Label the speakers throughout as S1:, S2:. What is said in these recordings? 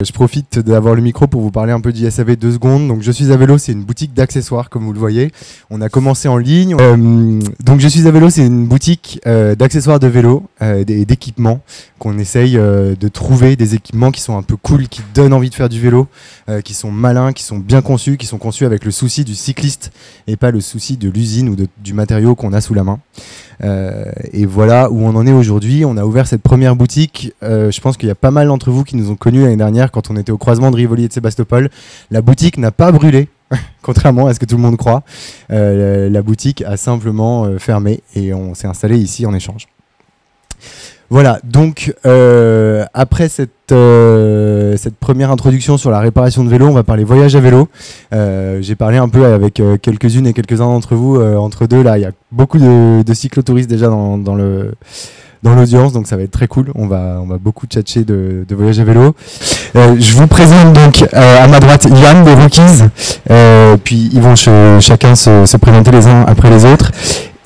S1: Je profite d'avoir le micro pour vous parler un peu d'ISAV 2 secondes. Donc, Je suis à vélo, c'est une boutique d'accessoires, comme vous le voyez. On a commencé en ligne. Donc, Je suis à vélo, c'est une boutique d'accessoires de vélo et d'équipements qu'on essaye de trouver des équipements qui sont un peu cool, qui donnent envie de faire du vélo, qui sont malins, qui sont bien conçus, qui sont conçus avec le souci du cycliste et pas le souci de l'usine ou du matériau qu'on a sous la main. Et voilà où on en est aujourd'hui. On a ouvert cette première boutique. Je pense qu'il y a pas mal d'entre vous qui nous ont connus l'année dernière quand on était au croisement de Rivoli et de Sébastopol. La boutique n'a pas brûlé, contrairement à ce que tout le monde croit. La boutique a simplement fermé et on s'est installé ici en échange. Voilà, donc après cette première introduction sur la réparation de vélo, on va parler voyage à vélo. J'ai parlé un peu avec quelques-unes et quelques-uns d'entre vous entre deux. Là, il y a beaucoup de cyclotouristes déjà dans l'audience, donc ça va être très cool. On va beaucoup tchatcher de voyage à vélo. Je vous présente donc à ma droite Yann des Rookies, puis ils vont chacun se présenter les uns après les autres.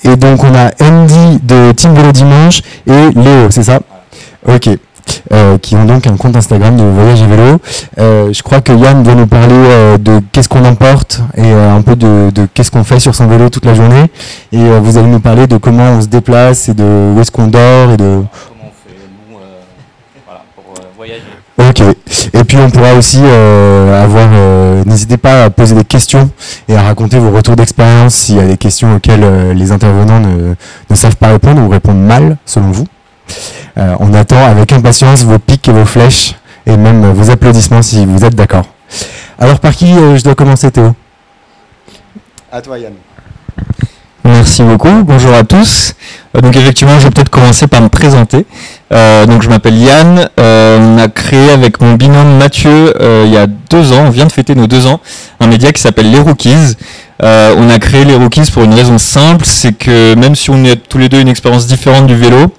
S1: Et donc on a Andy de Team Vélo Dimanche et Léo, c'est ça? Ok. Qui ont donc un compte Instagram de voyage à vélo. Je crois que Yann doit nous parler de qu'est-ce qu'on emporte et un peu de qu'est-ce qu'on fait sur son vélo toute la journée. Et vous allez nous parler de comment on se déplace et de où est-ce qu'on dort et de
S2: comment on fait nous voilà, pour voyager.
S1: Ok. Et puis on pourra aussi n'hésitez pas à poser des questions et à raconter vos retours d'expérience s'il y a des questions auxquelles les intervenants ne savent pas répondre ou répondent mal selon vous. On attend avec impatience vos pics et vos flèches et même vos applaudissements si vous êtes d'accord. Alors par qui je dois commencer, Théo? À toi, Yann.
S3: Merci beaucoup, bonjour à tous. Donc effectivement, je vais peut-être commencer par me présenter. Donc je m'appelle Yann, on a créé avec mon binôme Mathieu il y a 2 ans, on vient de fêter nos 2 ans, un média qui s'appelle Les Rookies. On a créé Les Rookies pour une raison simple, c'est que même si on a tous les deux une expérience différente du vélo,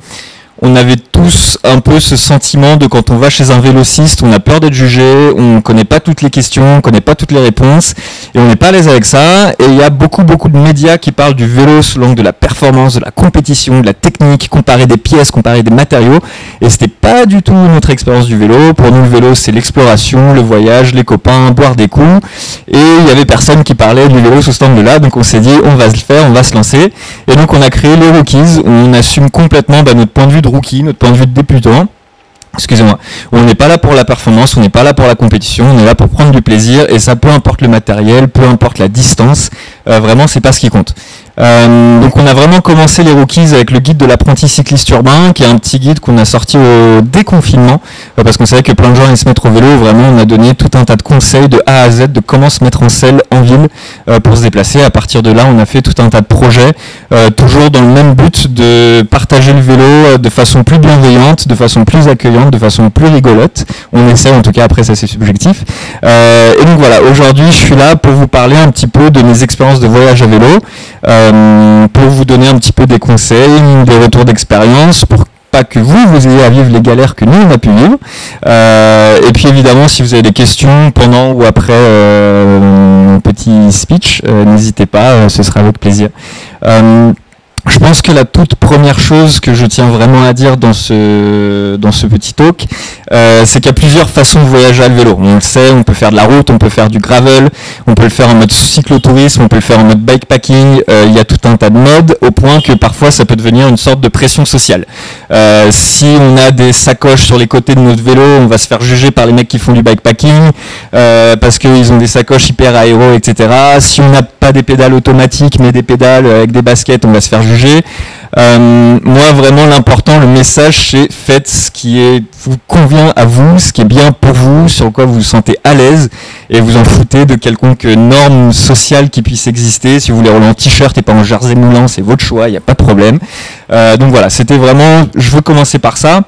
S3: on avait tous un peu ce sentiment de quand on va chez un vélociste, on a peur d'être jugé, on connaît pas toutes les questions, on connaît pas toutes les réponses, et on n'est pas à l'aise avec ça. Et il y a beaucoup de médias qui parlent du vélo sous l'angle de la performance, de la compétition, de la technique, comparer des pièces, comparer des matériaux. Et c'était pas du tout notre expérience du vélo. Pour nous, le vélo, c'est l'exploration, le voyage, les copains, boire des coups. Et il y avait personne qui parlait du vélo sous cet angle-là, donc on s'est dit, on va le faire, on va se lancer. Et donc on a créé Les Rookies, où on assume complètement notre point de vue de rookie, notre point de vue de débutant. Excusez-moi, on n'est pas là pour la performance, on n'est pas là pour la compétition, on est là pour prendre du plaisir, et ça peu importe le matériel, peu importe la distance, vraiment c'est pas ce qui compte. Donc on a vraiment commencé Les Rookies avec le guide de l'apprenti cycliste urbain, qui est un petit guide qu'on a sorti au déconfinement, parce qu'on savait que plein de gens allaient se mettre au vélo. Vraiment on a donné tout un tas de conseils de A à Z de comment se mettre en selle en ville pour se déplacer. À partir de là on a fait tout un tas de projets, toujours dans le même but de partager le vélo de façon plus bienveillante, de façon plus accueillante, de façon plus rigolote. On essaie, en tout cas, après ça c'est subjectif. Et donc voilà, aujourd'hui je suis là pour vous parler un petit peu de mes expériences de voyage à vélo, pour vous donner un petit peu des conseils, des retours d'expérience, pour pas que vous ayez à vivre les galères que nous on a pu vivre. Et puis évidemment, si vous avez des questions pendant ou après mon petit speech, n'hésitez pas, ce sera avec plaisir. Je pense que la toute première chose que je tiens vraiment à dire dans ce petit talk, c'est qu'il y a plusieurs façons de voyager à vélo. On le sait, on peut faire de la route, on peut faire du gravel, on peut le faire en mode cyclotourisme, on peut le faire en mode bikepacking. Il y a tout un tas de modes, au point que parfois ça peut devenir une sorte de pression sociale. Si on a des sacoches sur les côtés de notre vélo, on va se faire juger par les mecs qui font du bikepacking parce qu'ils ont des sacoches hyper aéro, etc. Si on n'a pas des pédales automatiques mais des pédales avec des baskets, on va se faire juger. Moi vraiment l'important, le message, c'est faites ce qui vous convient à vous, ce qui est bien pour vous, sur quoi vous vous sentez à l'aise, et vous en foutez de quelconque norme sociale qui puisse exister. Si vous voulez rouler en t-shirt et pas en jersey moulant, c'est votre choix, il n'y a pas de problème. Donc voilà, c'était vraiment, je veux commencer par ça.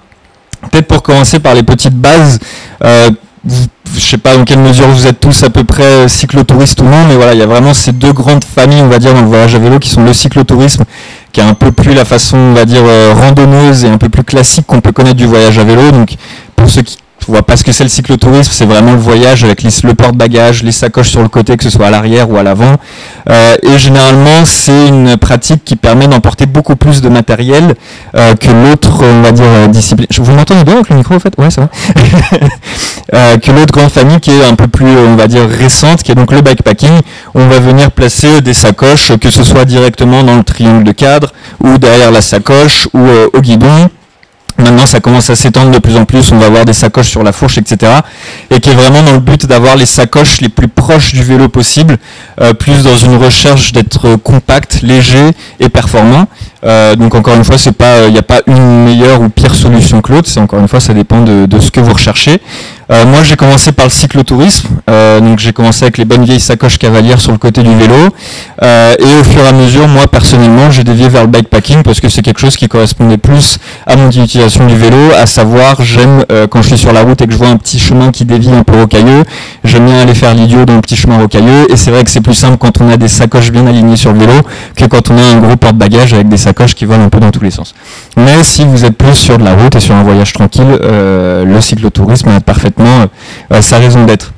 S3: Peut-être pour commencer par les petites bases. Je sais pas dans quelle mesure vous êtes tous à peu près cyclotouristes ou non, mais voilà, il y a vraiment ces deux grandes familles, on va dire, dans le voyage à vélo, qui sont le cyclotourisme, qui est un peu plus la façon, on va dire, randonneuse et un peu plus classique qu'on peut connaître du voyage à vélo. Donc pour ceux qui vois pas ce que c'est le cyclotourisme, c'est vraiment le voyage avec le porte-bagages, les sacoches sur le côté, que ce soit à l'arrière ou à l'avant. Et généralement, c'est une pratique qui permet d'emporter beaucoup plus de matériel que l'autre, on va dire, discipline. Vous m'entendez bien avec le micro, en fait? Ouais, ça va. Que l'autre grande famille qui est un peu plus, on va dire, récente, qui est donc le bikepacking. On va venir placer des sacoches, que ce soit directement dans le triangle de cadre, ou derrière la sacoche, ou au guidon. Maintenant, ça commence à s'étendre de plus en plus. On va avoir des sacoches sur la fourche, etc. Et qui est vraiment dans le but d'avoir les sacoches les plus proches du vélo possible, plus dans une recherche d'être compact, léger et performant. Donc encore une fois, il n'y a pas une meilleure ou pire solution que l'autre. C'est encore une fois, ça dépend de ce que vous recherchez. Moi, j'ai commencé par le cyclotourisme. Donc j'ai commencé avec les bonnes vieilles sacoches cavalières sur le côté du vélo. Et au fur et à mesure, moi personnellement, j'ai dévié vers le bikepacking parce que c'est quelque chose qui correspondait plus à mon utilisation du vélo, à savoir, j'aime quand je suis sur la route et que je vois un petit chemin qui dévie un peu rocailleux, j'aime bien aller faire l'idiot dans le petit chemin rocailleux, et c'est vrai que c'est plus simple quand on a des sacoches bien alignées sur le vélo que quand on a un gros porte-bagages avec des sacoches qui volent un peu dans tous les sens. Mais si vous êtes plus sur de la route et sur un voyage tranquille, le cyclotourisme a parfaitement sa raison d'être.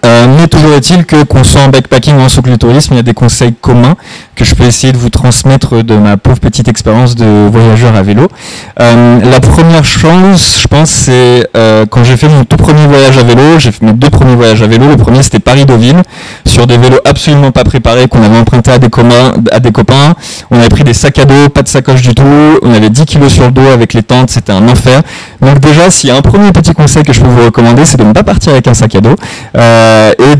S3: Mais toujours est-il que qu'on soit en bikepacking ou en cyclotourisme, il y a des conseils communs que je peux essayer de vous transmettre de ma pauvre petite expérience de voyageur à vélo. La première chose, je pense, c'est quand j'ai fait mon tout premier voyage à vélo, j'ai fait mes 2 premiers voyages à vélo. Le premier, c'était Paris-Deauville, sur des vélos absolument pas préparés, qu'on avait empruntés à des copains. On avait pris des sacs à dos, pas de sacoche du tout. On avait 10 kilos sur le dos avec les tentes, c'était un enfer. Donc déjà, s'il y a un premier petit conseil que je peux vous recommander, c'est de ne pas partir avec un sac à dos. Et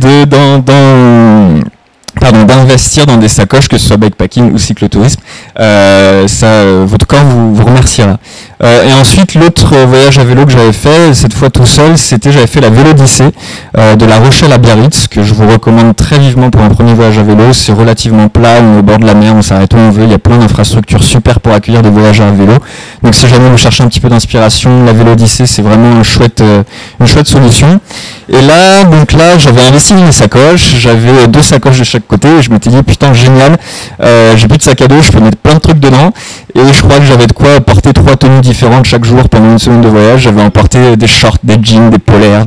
S3: d'investir dans des sacoches, que ce soit bikepacking ou cyclotourisme. Votre corps vous remerciera. Et ensuite, l'autre voyage à vélo que j'avais fait, cette fois tout seul, j'avais fait la Vélodyssée de La Rochelle à Biarritz, que je vous recommande très vivement pour un premier voyage à vélo. C'est relativement plat, on est au bord de la mer, on s'arrête où on veut, il y a plein d'infrastructures super pour accueillir des voyageurs à vélo. Donc si jamais vous cherchez un petit peu d'inspiration, la Vélodyssée, c'est vraiment une chouette solution. Et là, j'avais investi dans mes sacoches, j'avais 2 sacoches de chaque côté, et je m'étais dit, putain, génial, j'ai plus de sac à dos, je peux mettre plein de trucs dedans, et je crois que j'avais de quoi porter 3 tenues différentes chaque jour pendant une semaine de voyage. J'avais emporté des shorts, des jeans, des polaires,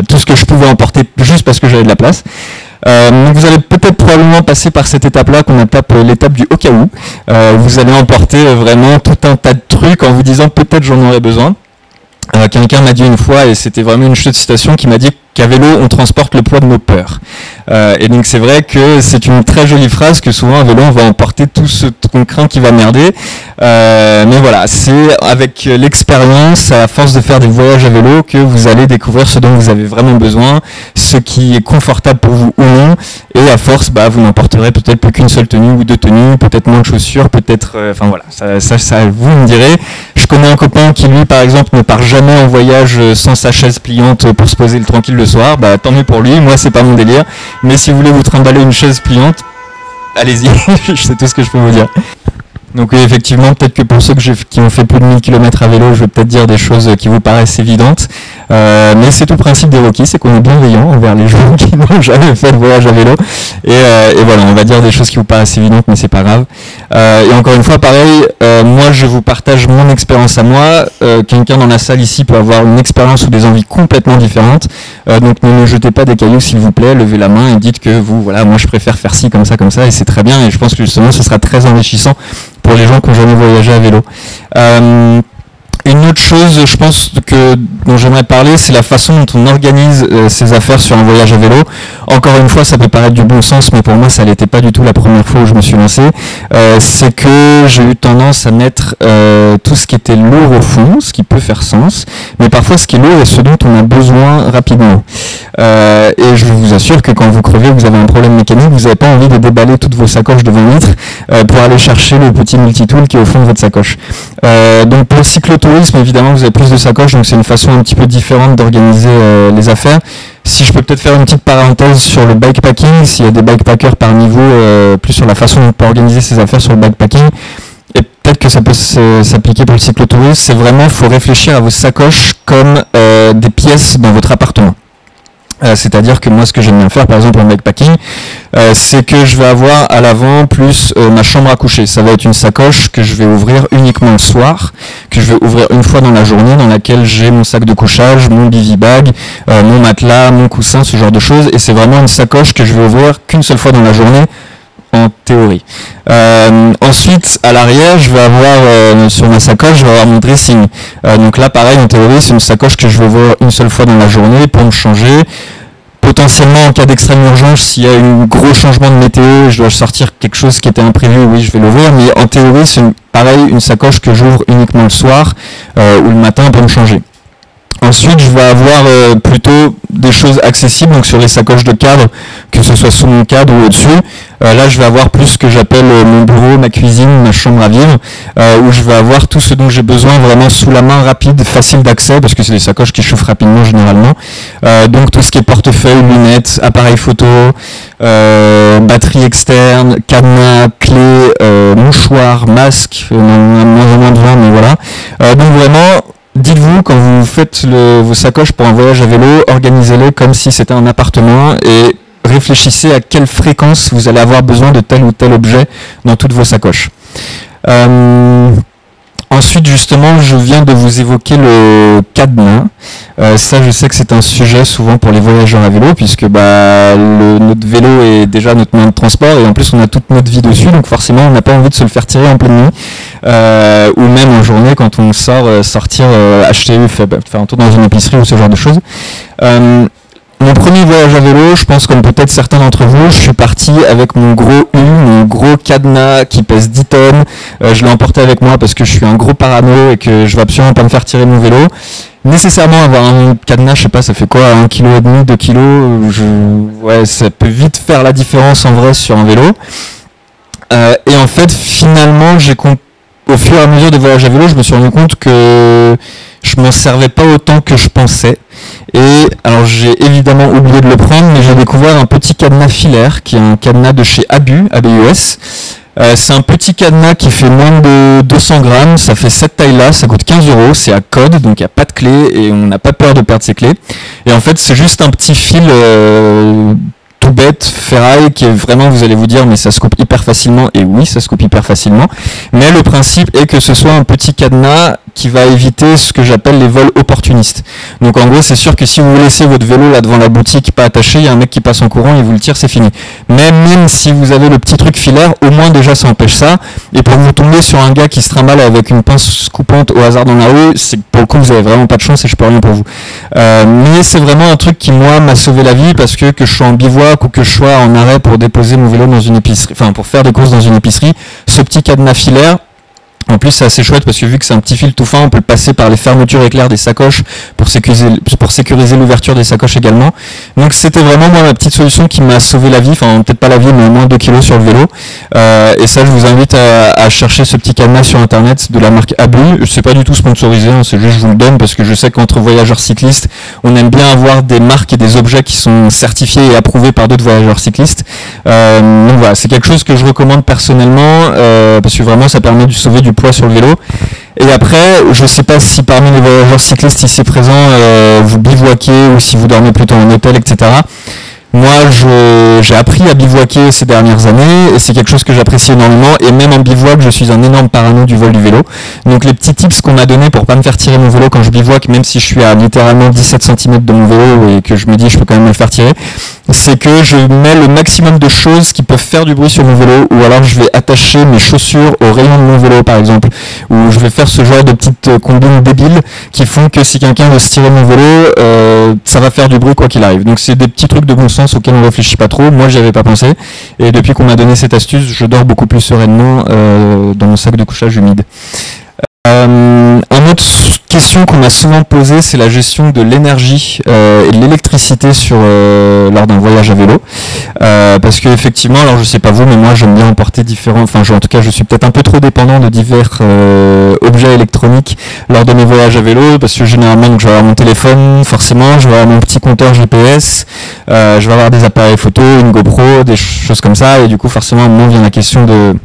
S3: tout ce que je pouvais emporter juste parce que j'avais de la place. Donc vous allez peut-être probablement passer par cette étape-là qu'on appelle l'étape du au cas où. Vous allez emporter vraiment tout un tas de trucs en vous disant peut-être j'en aurai besoin. Quelqu'un m'a dit une fois, et c'était vraiment une chouette citation, qui m'a dit qu'à vélo on transporte le poids de nos peurs. Et donc c'est vrai que c'est une très jolie phrase, que souvent à vélo on va emporter tout ce qu'on craint qui va merder. Mais voilà, c'est avec l'expérience, à force de faire des voyages à vélo, que vous allez découvrir ce dont vous avez vraiment besoin, ce qui est confortable pour vous ou non. Et à force, vous n'emporterez peut-être plus qu'une seule tenue ou 2 tenues, peut-être moins de chaussures, peut-être... ça vous me direz. Je connais un copain qui, lui, par exemple, ne part jamais en voyage sans sa chaise pliante pour se poser le tranquille le soir. Tant mieux pour lui, moi c'est pas mon délire. Mais si vous voulez vous trimballer une chaise pliante, allez-y, c'est tout ce que je peux vous dire. Donc oui, effectivement, peut-être que pour ceux qui ont fait plus de 1000 km à vélo, je vais peut-être dire des choses qui vous paraissent évidentes. Mais c'est tout le principe des Rockies, c'est qu'on est bienveillant envers les gens qui n'ont jamais fait de voyage à vélo. Et voilà, on va dire des choses qui vous paraissent évidentes, mais c'est pas grave. Et encore une fois, pareil, moi je vous partage mon expérience à moi. Quelqu'un dans la salle ici peut avoir une expérience ou des envies complètement différentes. Donc ne me jetez pas des cailloux s'il vous plaît, levez la main et dites que voilà, moi je préfère faire ci, comme ça, et c'est très bien. Et je pense que justement ce sera très enrichissant pour les gens qui n'ont jamais voyagé à vélo. Une autre chose, je pense, dont j'aimerais parler, c'est la façon dont on organise ses affaires sur un voyage à vélo. Encore une fois, ça peut paraître du bon sens, mais pour moi, ça l'était pas du tout la première fois où je me suis lancé. C'est que j'ai eu tendance à mettre tout ce qui était lourd au fond, ce qui peut faire sens, mais parfois ce qui est lourd est ce dont on a besoin rapidement. Et je vous assure que quand vous crevez, vous avez un problème mécanique, vous n'avez pas envie de déballer toutes vos sacoches de 20 litres pour aller chercher le petit multitool qui est au fond de votre sacoche. Donc pour le cyclotourisme, évidemment, vous avez plus de sacoches, donc c'est une façon un petit peu différente d'organiser les affaires. Si je peux peut-être faire une petite parenthèse sur le bikepacking, s'il y a des bikepackers parmi vous, plus sur la façon dont on peut organiser ses affaires sur le bikepacking, et peut-être que ça peut s'appliquer pour le cyclotourisme, c'est vraiment, il faut réfléchir à vos sacoches comme des pièces dans votre appartement. C'est-à-dire que moi, ce que j'aime bien faire, par exemple, en bikepacking, c'est que je vais avoir à l'avant plus ma chambre à coucher. Ça va être une sacoche que je vais ouvrir uniquement le soir, que je vais ouvrir une fois dans la journée, dans laquelle j'ai mon sac de couchage, mon bivy bag, mon matelas, mon coussin, ce genre de choses. Et c'est vraiment une sacoche que je vais ouvrir qu'une seule fois dans la journée, en théorie. Ensuite, à l'arrière, je vais avoir sur ma sacoche, je vais avoir mon dressing. Donc là, pareil, en théorie, c'est une sacoche que je vais ouvrir une seule fois dans la journée pour me changer. Potentiellement, en cas d'extrême urgence, s'il y a un gros changement de météo, je dois sortir quelque chose qui était imprévu, oui, je vais l'ouvrir. Mais en théorie, c'est pareil, une sacoche que j'ouvre uniquement le soir ou le matin pour me changer. Ensuite, je vais avoir plutôt des choses accessibles, donc sur les sacoches de cadre, que ce soit sous mon cadre ou au-dessus. Là, je vais avoir plus ce que j'appelle mon bureau, ma cuisine, ma chambre à vivre, où je vais avoir tout ce dont j'ai besoin vraiment sous la main, rapide, facile d'accès, parce que c'est des sacoches qui chauffent rapidement généralement. Donc tout ce qui est portefeuille, lunettes, appareil photo, batterie externe, cadenas, clés, mouchoir, masque, moins besoin, mais voilà. Donc vraiment, dites-vous, quand vous faites vos sacoches pour un voyage à vélo, organisez-les comme si c'était un appartement et réfléchissez à quelle fréquence vous allez avoir besoin de tel ou tel objet dans toutes vos sacoches. Ensuite, justement, je viens de vous évoquer le cadenas. Ça, je sais que c'est un sujet souvent pour les voyageurs à vélo, puisque notre vélo est déjà notre moyen de transport, et en plus, on a toute notre vie dessus, donc forcément, on n'a pas envie de se le faire tirer en pleine nuit, ou même en journée, quand on sort, sortir, acheter, faire un tour dans une épicerie ou ce genre de choses. Mon premier voyage à vélo, je pense comme peut-être certains d'entre vous, je suis parti avec mon gros cadenas qui pèse 10 tonnes. Je l'ai emporté avec moi parce que je suis un gros parano et que je veux absolument pas me faire tirer mon vélo. Nécessairement avoir un cadenas, je sais pas, ça fait quoi, 1,5 kg, 2 kg, ouais, ça peut vite faire la différence en vrai sur un vélo. Et en fait, finalement, au fur et à mesure des voyages à vélo, je me suis rendu compte que je m'en servais pas autant que je pensais. Et alors j'ai évidemment oublié de le prendre, mais j'ai découvert un petit cadenas filaire qui est un cadenas de chez ABUS. C'est un petit cadenas qui fait moins de 200 grammes, ça fait cette taille-là, ça coûte 15 €, c'est à code, donc il n'y a pas de clé et on n'a pas peur de perdre ses clés. Et en fait, c'est juste un petit fil tout bête, ferraille, qui est vraiment, vous allez vous dire, mais ça se coupe hyper facilement, et oui, ça se coupe hyper facilement. Mais le principe est que ce soit un petit cadenas qui va éviter ce que j'appelle les vols opportunistes. Donc en gros, c'est sûr que si vous laissez votre vélo là devant la boutique pas attaché, il y a un mec qui passe en courant et vous le tire, c'est fini. Mais même si vous avez le petit truc filaire, au moins déjà ça empêche ça. Et pour vous tomber sur un gars qui se trimballe avec une pince coupante au hasard dans la rue, c'est pour le coup vous avez vraiment pas de chance et je peux rien pour vous. Mais c'est vraiment un truc qui moi m'a sauvé la vie parce que je sois en bivouac ou que je sois en arrêt pour déposer mon vélo dans une épicerie, enfin pour faire des courses dans une épicerie, ce petit cadenas filaire. En plus, c'est assez chouette parce que vu que c'est un petit fil tout fin, on peut le passer par les fermetures éclairs des sacoches pour sécuriser l'ouverture des sacoches également. Donc c'était vraiment moi ma petite solution qui m'a sauvé la vie, enfin peut-être pas la vie mais au moins 2 kilos sur le vélo. Et ça, je vous invite à chercher ce petit cadenas sur internet de la marque ABUS. C'est pas du tout sponsorisé, hein, c'est juste je vous le donne parce que je sais qu'entre voyageurs cyclistes, on aime bien avoir des marques et des objets qui sont certifiés et approuvés par d'autres voyageurs cyclistes. Donc voilà, c'est quelque chose que je recommande personnellement parce que vraiment ça permet de sauver du poids sur le vélo. Et après, je ne sais pas si parmi les voyageurs cyclistes ici présents, vous bivouaquez ou si vous dormez plutôt en hôtel, etc. Moi, j'ai appris à bivouaquer ces dernières années et c'est quelque chose que j'apprécie énormément. Et même en bivouac, je suis un énorme parano du vol du vélo. Donc les petits tips qu'on m'a donnés pour pas me faire tirer mon vélo quand je bivouac, même si je suis à littéralement 17 cm de mon vélo et que je me dis je peux quand même me le faire tirer, c'est que je mets le maximum de choses qui peuvent faire du bruit sur mon vélo, ou alors je vais attacher mes chaussures au rayon de mon vélo par exemple, ou je vais faire ce genre de petites combines débiles qui font que si quelqu'un veut se tirer mon vélo, ça va faire du bruit quoi qu'il arrive. Donc c'est des petits trucs de bon sens auxquels on réfléchit pas trop. Moi, j'y avais pas pensé. Et depuis qu'on m'a donné cette astuce, je dors beaucoup plus sereinement dans mon sac de couchage humide. Une autre question qu'on m'a souvent posée, c'est la gestion de l'énergie et de l'électricité lors d'un voyage à vélo. Parce que effectivement, alors je sais pas vous, mais moi j'aime bien emporter différents, en tout cas je suis peut-être un peu trop dépendant de divers objets électroniques lors de mes voyages à vélo, parce que généralement donc, je vais avoir mon téléphone, forcément, je vais avoir mon petit compteur GPS, je vais avoir des appareils photo, une GoPro, des choses comme ça, et du coup forcément à un moment vient la question de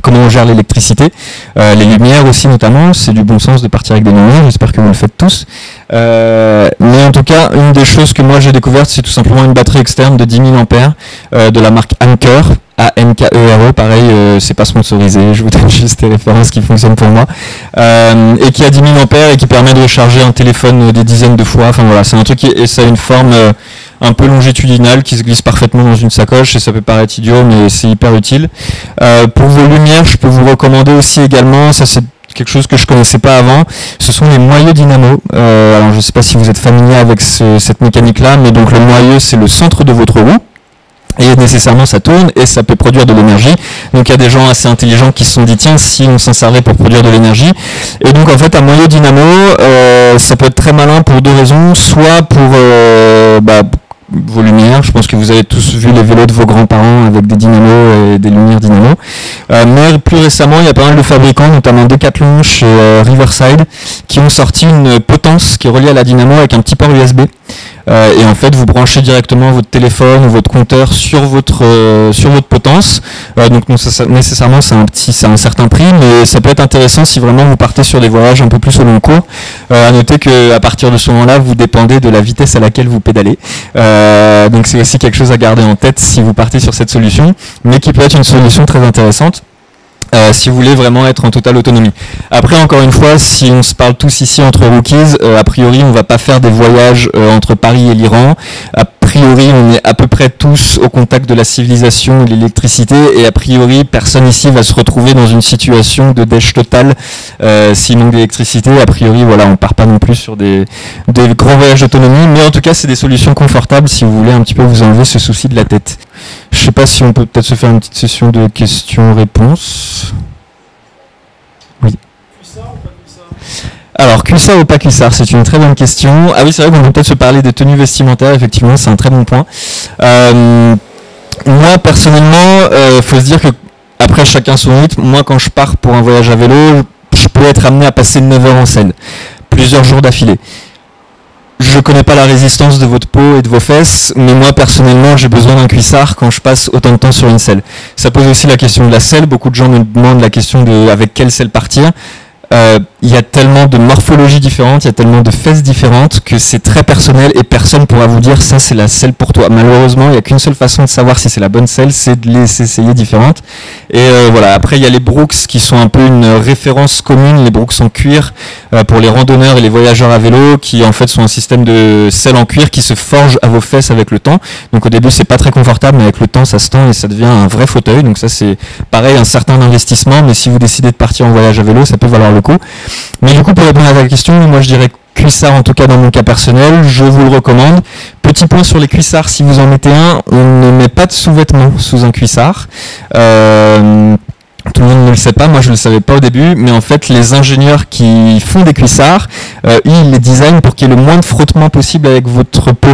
S3: comment on gère l'électricité, les lumières aussi notamment. C'est du bon sens de partir avec des lumières, j'espère que vous le faites tous. Mais en tout cas, une des choses que moi j'ai découvertes, c'est tout simplement une batterie externe de 10 000 ampères de la marque Anker. A-N-K-E-R-E, pareil, c'est pas sponsorisé, je vous donne juste des références qui fonctionnent pour moi, et qui a 10 000 ampères et qui permet de recharger un téléphone des dizaines de fois. Enfin voilà, c'est un truc et ça a une forme un peu longitudinale qui se glisse parfaitement dans une sacoche, et ça peut paraître idiot, mais c'est hyper utile. Pour vos lumières, je peux vous recommander aussi également, ça c'est quelque chose que je connaissais pas avant, ce sont les moyeux dynamo. Alors je sais pas si vous êtes familier avec cette mécanique là, mais donc le moyeu c'est le centre de votre roue. Et nécessairement ça tourne et ça peut produire de l'énergie. Donc il y a des gens assez intelligents qui se sont dit tiens, si on s'en servait pour produire de l'énergie. Et donc en fait un moyeu dynamo ça peut être très malin pour deux raisons. Soit pour vos lumières, je pense que vous avez tous vu les vélos de vos grands-parents avec des dynamos et des lumières dynamo. Mais plus récemment il y a pas mal de fabricants, notamment Decathlon chez Riverside, qui ont sorti une potence qui est reliée à la dynamo avec un petit port USB. Et en fait vous branchez directement votre téléphone ou votre compteur sur votre potence. Donc non, nécessairement c'est un certain prix, mais ça peut être intéressant si vraiment vous partez sur des voyages un peu plus au long cours. À noter qu'à partir de ce moment-là vous dépendez de la vitesse à laquelle vous pédalez. Donc c'est aussi quelque chose à garder en tête si vous partez sur cette solution, mais qui peut être une solution très intéressante. Si vous voulez vraiment être en totale autonomie. Après, encore une fois, si on se parle tous ici entre rookies, a priori, on va pas faire des voyages entre Paris et l'Iran. A priori, on est à peu près tous au contact de la civilisation et de l'électricité, et a priori, personne ici va se retrouver dans une situation de dèche totale s'il manque d'électricité. A priori, voilà, on part pas non plus sur des grands voyages d'autonomie, mais en tout cas, c'est des solutions confortables si vous voulez un petit peu vous enlever ce souci de la tête. Je sais pas si on peut peut-être se faire une petite session de questions-réponses. Oui. Cuissard ou pas cuissard ? Alors, cuissard ou pas cuissard, c'est une très bonne question. Ah oui, c'est vrai qu'on peut peut-être se parler des tenues vestimentaires, effectivement, c'est un très bon point. Moi, personnellement, faut se dire que, après chacun son rythme, moi quand je pars pour un voyage à vélo, je peux être amené à passer 9 heures en selle, plusieurs jours d'affilée. Je connais pas la résistance de votre peau et de vos fesses, mais moi personnellement j'ai besoin d'un cuissard quand je passe autant de temps sur une selle. Ça pose aussi la question de la selle. Beaucoup de gens me demandent la question de avec quelle selle partir. Il y a tellement de morphologies différentes, il y a tellement de fesses différentes que c'est très personnel et personne pourra vous dire ça c'est la selle pour toi. Malheureusement, il n'y a qu'une seule façon de savoir si c'est la bonne selle, c'est de les essayer différentes. Et voilà, après il y a les Brooks qui sont un peu une référence commune, les Brooks en cuir pour les randonneurs et les voyageurs à vélo, qui en fait sont un système de selle en cuir qui se forge à vos fesses avec le temps. Donc au début c'est pas très confortable, mais avec le temps ça se tend et ça devient un vrai fauteuil. Donc ça c'est pareil, un certain investissement, mais si vous décidez de partir en voyage à vélo, ça peut valoir le coup. Mais du coup, pour répondre à ta question, moi je dirais cuissard, en tout cas dans mon cas personnel, je vous le recommande. Petit point sur les cuissards, si vous en mettez un, on ne met pas de sous-vêtements sous un cuissard. Tout le monde ne le sait pas, moi je le savais pas au début, mais en fait les ingénieurs qui font des cuissards, ils les designent pour qu'il y ait le moins de frottement possible avec votre peau,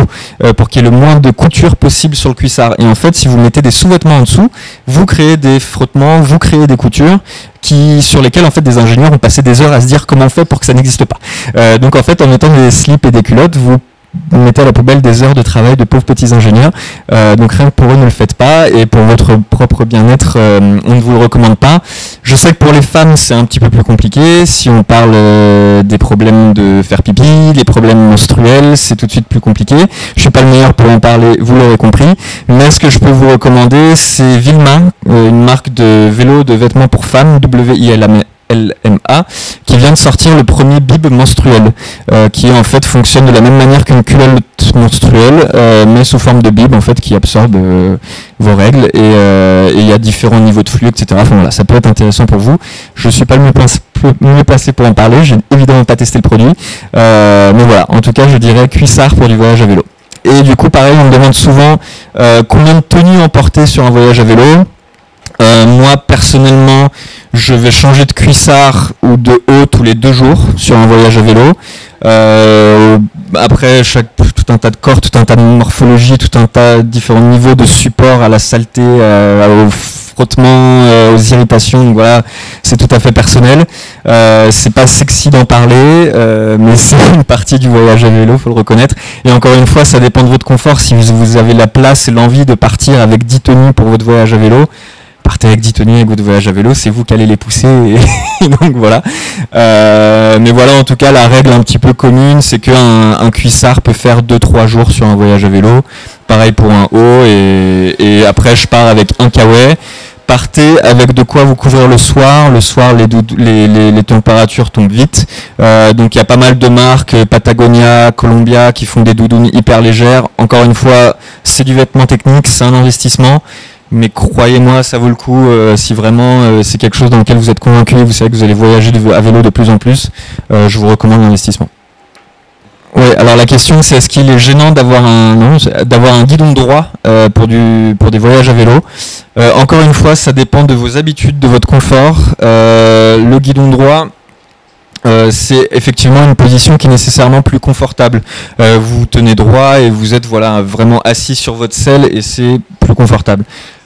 S3: pour qu'il y ait le moins de couture possible sur le cuissard. Et en fait, si vous mettez des sous-vêtements en dessous, vous créez des frottements, vous créez des coutures sur lesquelles en fait des ingénieurs ont passé des heures à se dire comment on fait pour que ça n'existe pas. Donc en fait, en mettant des slips et des culottes, vous mettez à la poubelle des heures de travail de pauvres petits ingénieurs. Donc rien que pour eux, ne le faites pas, et pour votre propre bien-être, on ne vous le recommande pas. Je sais que pour les femmes c'est un petit peu plus compliqué. Si on parle des problèmes de faire pipi, les problèmes menstruels, c'est tout de suite plus compliqué. Je suis pas le meilleur pour en parler, vous l'aurez compris, mais ce que je peux vous recommander, c'est Vilma, une marque de vélo de vêtements pour femmes, WILMA, qui vient de sortir le premier bib menstruel, qui en fait fonctionne de la même manière qu'une culotte menstruelle, mais sous forme de bib en fait, qui absorbe vos règles, et il y a différents niveaux de flux, etc. Enfin, voilà, ça peut être intéressant pour vous. Je suis pas le mieux placé pour en parler, j'ai évidemment pas testé le produit, mais voilà, en tout cas je dirais cuissard pour du voyage à vélo. Et du coup pareil, on me demande souvent combien de tenues emporter sur un voyage à vélo. Moi personnellement, je vais changer de cuissard ou de haut tous les 2 jours sur un voyage à vélo. Après, tout un tas de corps, tout un tas de morphologie, tout un tas de différents niveaux de support à la saleté, au frottement, aux irritations. Donc voilà, c'est tout à fait personnel. C'est pas sexy d'en parler, mais c'est une partie du voyage à vélo, faut le reconnaître. Et encore une fois, ça dépend de votre confort. Si vous avez la place et l'envie de partir avec 10 tenues pour votre voyage à vélo, partez avec 10 tenues avec votre voyage à vélo, c'est vous qui allez les pousser. Et donc voilà. Mais voilà, en tout cas, la règle un petit peu commune, c'est qu'un cuissard peut faire 2-3 jours sur un voyage à vélo. Pareil pour un haut. Et après, je pars avec un kawaii. Partez avec de quoi vous couvrir le soir. Le soir, les températures tombent vite. Donc il y a pas mal de marques, Patagonia, Columbia, qui font des doudounes hyper légères. Encore une fois, c'est du vêtement technique, c'est un investissement. Mais croyez-moi, ça vaut le coup. Si vraiment c'est quelque chose dans lequel vous êtes convaincu, vous savez que vous allez voyager à vélo de plus en plus, je vous recommande l'investissement. Oui, alors la question c'est est-ce qu'il est gênant d'avoir un guidon droit pour des voyages à vélo. Encore une fois, ça dépend de vos habitudes, de votre confort. Le guidon droit, c'est effectivement une position qui est nécessairement plus confortable. Vous tenez droit et vous êtes vraiment assis sur votre selle et c'est plus confortable.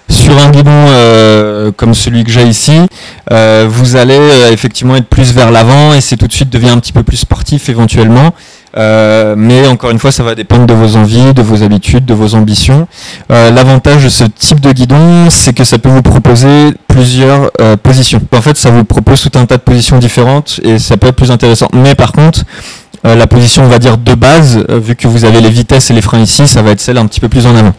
S3: Sur un guidon comme celui que j'ai ici, vous allez effectivement être plus vers l'avant et c'est tout de suite devient un petit peu plus sportif éventuellement. Mais encore une fois, ça va dépendre de vos envies, de vos habitudes, de vos ambitions. L'avantage de ce type de guidon, c'est que ça peut vous proposer plusieurs positions. En fait, ça vous propose tout un tas de positions différentes et ça peut être plus intéressant. Mais par contre, la position, on va dire, de base, vu que vous avez les vitesses et les freins ici, ça va être celle un petit peu plus en avant.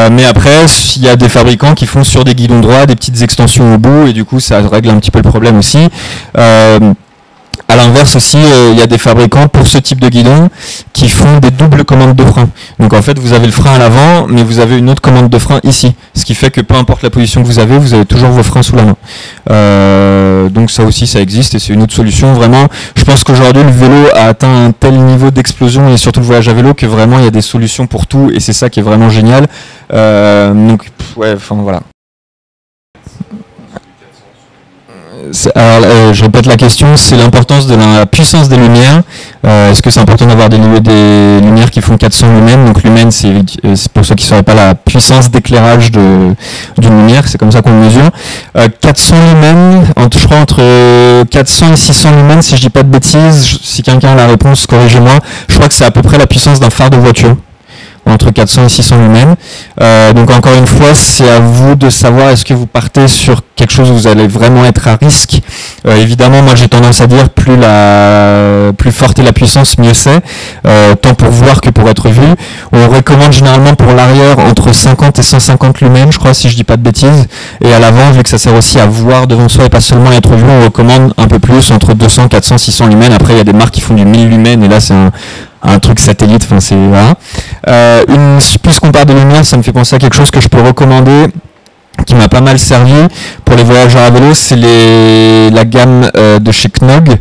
S3: Mais après, il y a des fabricants qui font sur des guidons droits des petites extensions au bout et du coup, ça règle un petit peu le problème aussi. À l'inverse aussi, il y a des fabricants pour ce type de guidon qui font des doubles commandes de frein. Donc en fait, vous avez le frein à l'avant, mais vous avez une autre commande de frein ici. Ce qui fait que peu importe la position que vous avez toujours vos freins sous la main. Donc ça aussi, ça existe et c'est une autre solution. Vraiment, je pense qu'aujourd'hui, le vélo a atteint un tel niveau d'explosion et surtout le voyage à vélo que vraiment, il y a des solutions pour tout et c'est ça qui est vraiment génial. Donc, ouais, enfin voilà. Alors, je répète la question, c'est l'importance de la puissance des lumières. Est-ce que c'est important d'avoir des lumières qui font 400 lumens? Donc lumen, c'est pour ceux qui ne sauraient pas la puissance d'éclairage d'une lumière, c'est comme ça qu'on le mesure. 400 lumens, je crois entre 400 et 600 lumens, si je dis pas de bêtises, si quelqu'un a la réponse, corrigez-moi. Je crois que c'est à peu près la puissance d'un phare de voiture. Entre 400 et 600 lumens. Donc encore une fois, c'est à vous de savoir est-ce que vous partez sur quelque chose où vous allez vraiment être à risque. Évidemment, moi j'ai tendance à dire plus forte est la puissance, mieux c'est, tant pour voir que pour être vu. On recommande généralement pour l'arrière entre 50 et 150 lumens, je crois, si je dis pas de bêtises. Et à l'avant, vu que ça sert aussi à voir devant soi et pas seulement être vu, on recommande un peu plus, entre 200, 400, 600 lumens. Après, il y a des marques qui font du 1000 lumens et là c'est un truc satellite, enfin c'est voilà. Puisqu'on parle de lumière, ça me fait penser à quelque chose que je peux recommander, qui m'a pas mal servi pour les voyageurs à vélo, c'est la gamme de chez Knog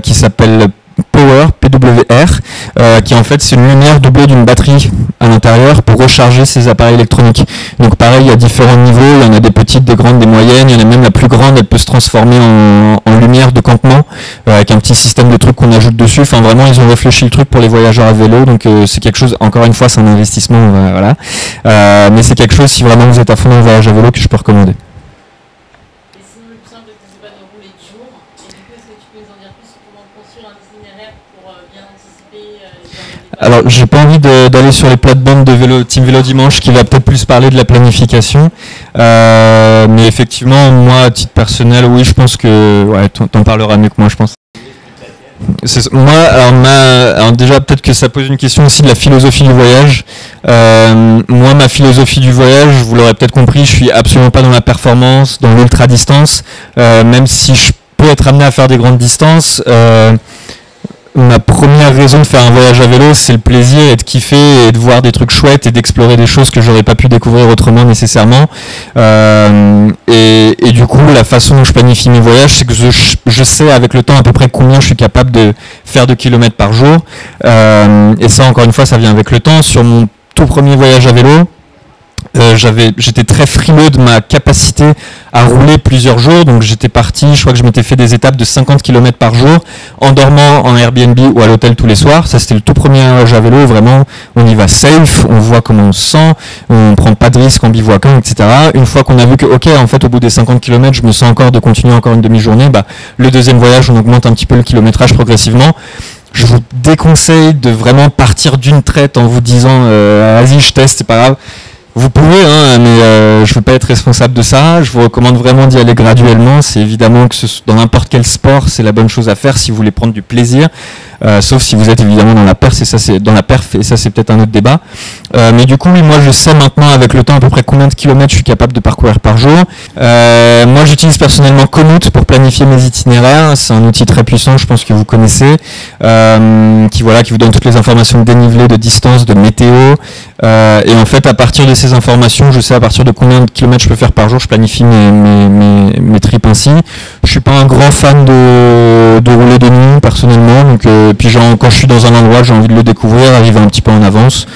S3: qui s'appelle Power, PWR, qui en fait c'est une lumière doublée d'une batterie à l'intérieur pour recharger ces appareils électroniques. Donc pareil, il y a différents niveaux, il y en a des petites, des grandes, des moyennes, il y en a même la plus grande, elle peut se transformer en lumière de campement avec un petit système de trucs qu'on ajoute dessus. Enfin vraiment, ils ont réfléchi le truc pour les voyageurs à vélo, donc c'est quelque chose, encore une fois, c'est un investissement, voilà. Mais c'est quelque chose, si vraiment vous êtes à fond dans le voyage à vélo, que je peux recommander. Alors, j'ai pas envie d'aller sur les plates-bandes de vélo, Team Vélo Dimanche, qui va peut-être plus parler de la planification. Mais effectivement, moi, à titre personnel, oui, je pense que ouais, t'en parleras mieux que moi, je pense. Moi, alors déjà, peut-être que ça pose une question aussi de la philosophie du voyage. Moi, ma philosophie du voyage, vous l'aurez peut-être compris, je suis absolument pas dans la performance, dans l'ultra-distance, même si je peux être amené à faire des grandes distances. Ma première raison de faire un voyage à vélo, c'est le plaisir et de kiffer et de voir des trucs chouettes et d'explorer des choses que j'aurais pas pu découvrir autrement nécessairement. Et du coup, la façon dont je planifie mes voyages, c'est que je sais avec le temps à peu près combien je suis capable de faire de kilomètres par jour. Et ça, encore une fois, ça vient avec le temps. Sur mon tout premier voyage à vélo, j'étais très frileux de ma capacité à rouler plusieurs jours, donc j'étais parti, je crois que je m'étais fait des étapes de 50 km par jour en dormant en Airbnb ou à l'hôtel tous les soirs. Ça, c'était le tout premier voyage à vélo, vraiment on y va safe, on voit comment on se sent, on prend pas de risques en bivouaquant, etc. Une fois qu'on a vu que ok, en fait au bout des 50 km je me sens encore de continuer encore une demi-journée, le deuxième voyage on augmente un petit peu le kilométrage progressivement. Je vous déconseille de vraiment partir d'une traite en vous disant vas-y je teste, c'est pas grave. Vous pouvez, hein, mais je ne veux pas être responsable de ça. Je vous recommande vraiment d'y aller graduellement. C'est évidemment que dans n'importe quel sport, c'est la bonne chose à faire si vous voulez prendre du plaisir. Sauf si vous êtes évidemment dans la perf, et ça c'est peut-être un autre débat. Mais du coup, oui, moi je sais maintenant avec le temps à peu près combien de kilomètres je suis capable de parcourir par jour. Moi j'utilise personnellement Komoot pour planifier mes itinéraires. C'est un outil très puissant, je pense que vous connaissez, qui vous donne toutes les informations de dénivelé, de distance, de météo. Et en fait, à partir de ces informations, je sais à partir de combien de kilomètres je peux faire par jour. Je planifie mes trips ainsi. Je suis pas un grand fan de rouler de nuit personnellement, donc puis quand je suis dans un endroit, j'ai envie de le découvrir, arriver un petit peu en avance.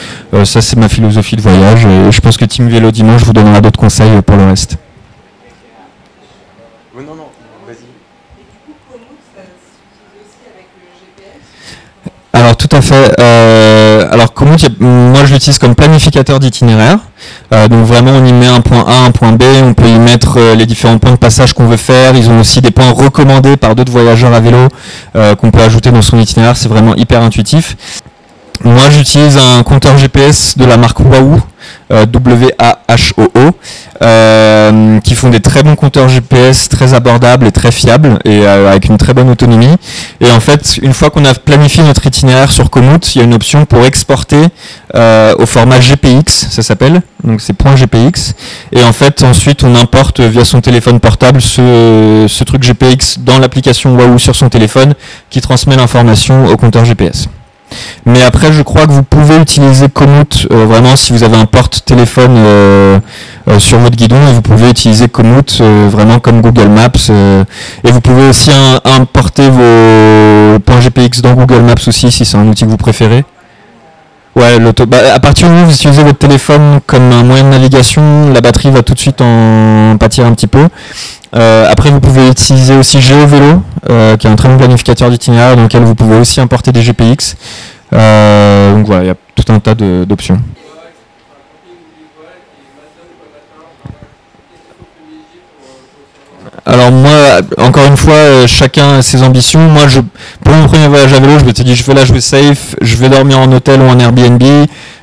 S3: Ça, c'est ma philosophie de voyage. Et je pense que Team Vélo Dimanche vous donnera d'autres conseils pour le reste.
S1: Non, vas-y.
S3: Alors tout à fait. Alors Komoot, moi je l'utilise comme planificateur d'itinéraire. Donc vraiment on y met un point A, un point B, on peut y mettre les différents points de passage qu'on veut faire. Ils ont aussi des points recommandés par d'autres voyageurs à vélo qu'on peut ajouter dans son itinéraire. C'est vraiment hyper intuitif. Moi j'utilise un compteur GPS de la marque Wahoo, W-A-H-O-O, qui font des très bons compteurs GPS, très abordables et très fiables, et avec une très bonne autonomie. Et en fait, une fois qu'on a planifié notre itinéraire sur Komoot, il y a une option pour exporter au format GPX, ça s'appelle, donc c'est .gpx. Et en fait, ensuite, on importe via son téléphone portable ce truc GPX dans l'application Wahoo sur son téléphone, qui transmet l'information au compteur GPS. Mais après, je crois que vous pouvez utiliser Komoot vraiment si vous avez un porte-téléphone sur votre guidon, et vous pouvez utiliser Komoot vraiment comme Google Maps. Et vous pouvez aussi importer vos points GPX dans Google Maps aussi, si c'est un outil que vous préférez. Ouais, à partir du moment où vous utilisez votre téléphone comme un moyen de navigation, la batterie va tout de suite en pâtir un petit peu. Après, vous pouvez utiliser aussi GeoVélo, qui est un très bon planificateur d'itinéraire, dans lequel vous pouvez aussi importer des GPX. Donc voilà, il y a tout un tas d'options. Alors moi, encore une fois, chacun a ses ambitions. Moi, pour mon premier voyage à vélo, je m'étais dit, je vais la jouer safe, je vais dormir en hôtel ou en Airbnb,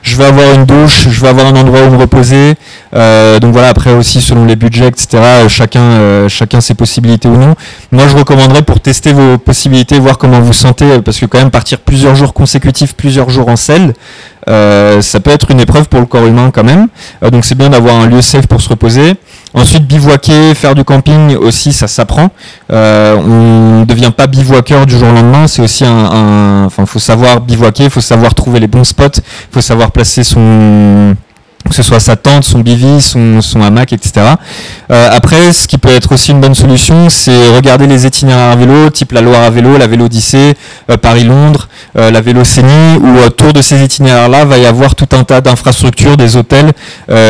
S3: je vais avoir une douche, je vais avoir un endroit où me reposer. Donc voilà, après aussi, selon les budgets, etc., chacun ses possibilités ou non. Moi, je recommanderais pour tester vos possibilités, voir comment vous sentez, parce que quand même partir plusieurs jours consécutifs, plusieurs jours en selle, ça peut être une épreuve pour le corps humain quand même. Donc c'est bien d'avoir un lieu safe pour se reposer. Ensuite, bivouaquer, faire du camping aussi, ça s'apprend. On ne devient pas bivouaqueur du jour au lendemain. C'est aussi faut savoir bivouaquer, il faut savoir trouver les bons spots, il faut savoir placer que ce soit sa tente, son bivy, son hamac, etc. Après, ce qui peut être aussi une bonne solution, c'est regarder les itinéraires à vélo, type la Loire à vélo, la Vélodyssée, Paris-Londres, la Vélocénie, où autour de ces itinéraires-là, va y avoir tout un tas d'infrastructures, des hôtels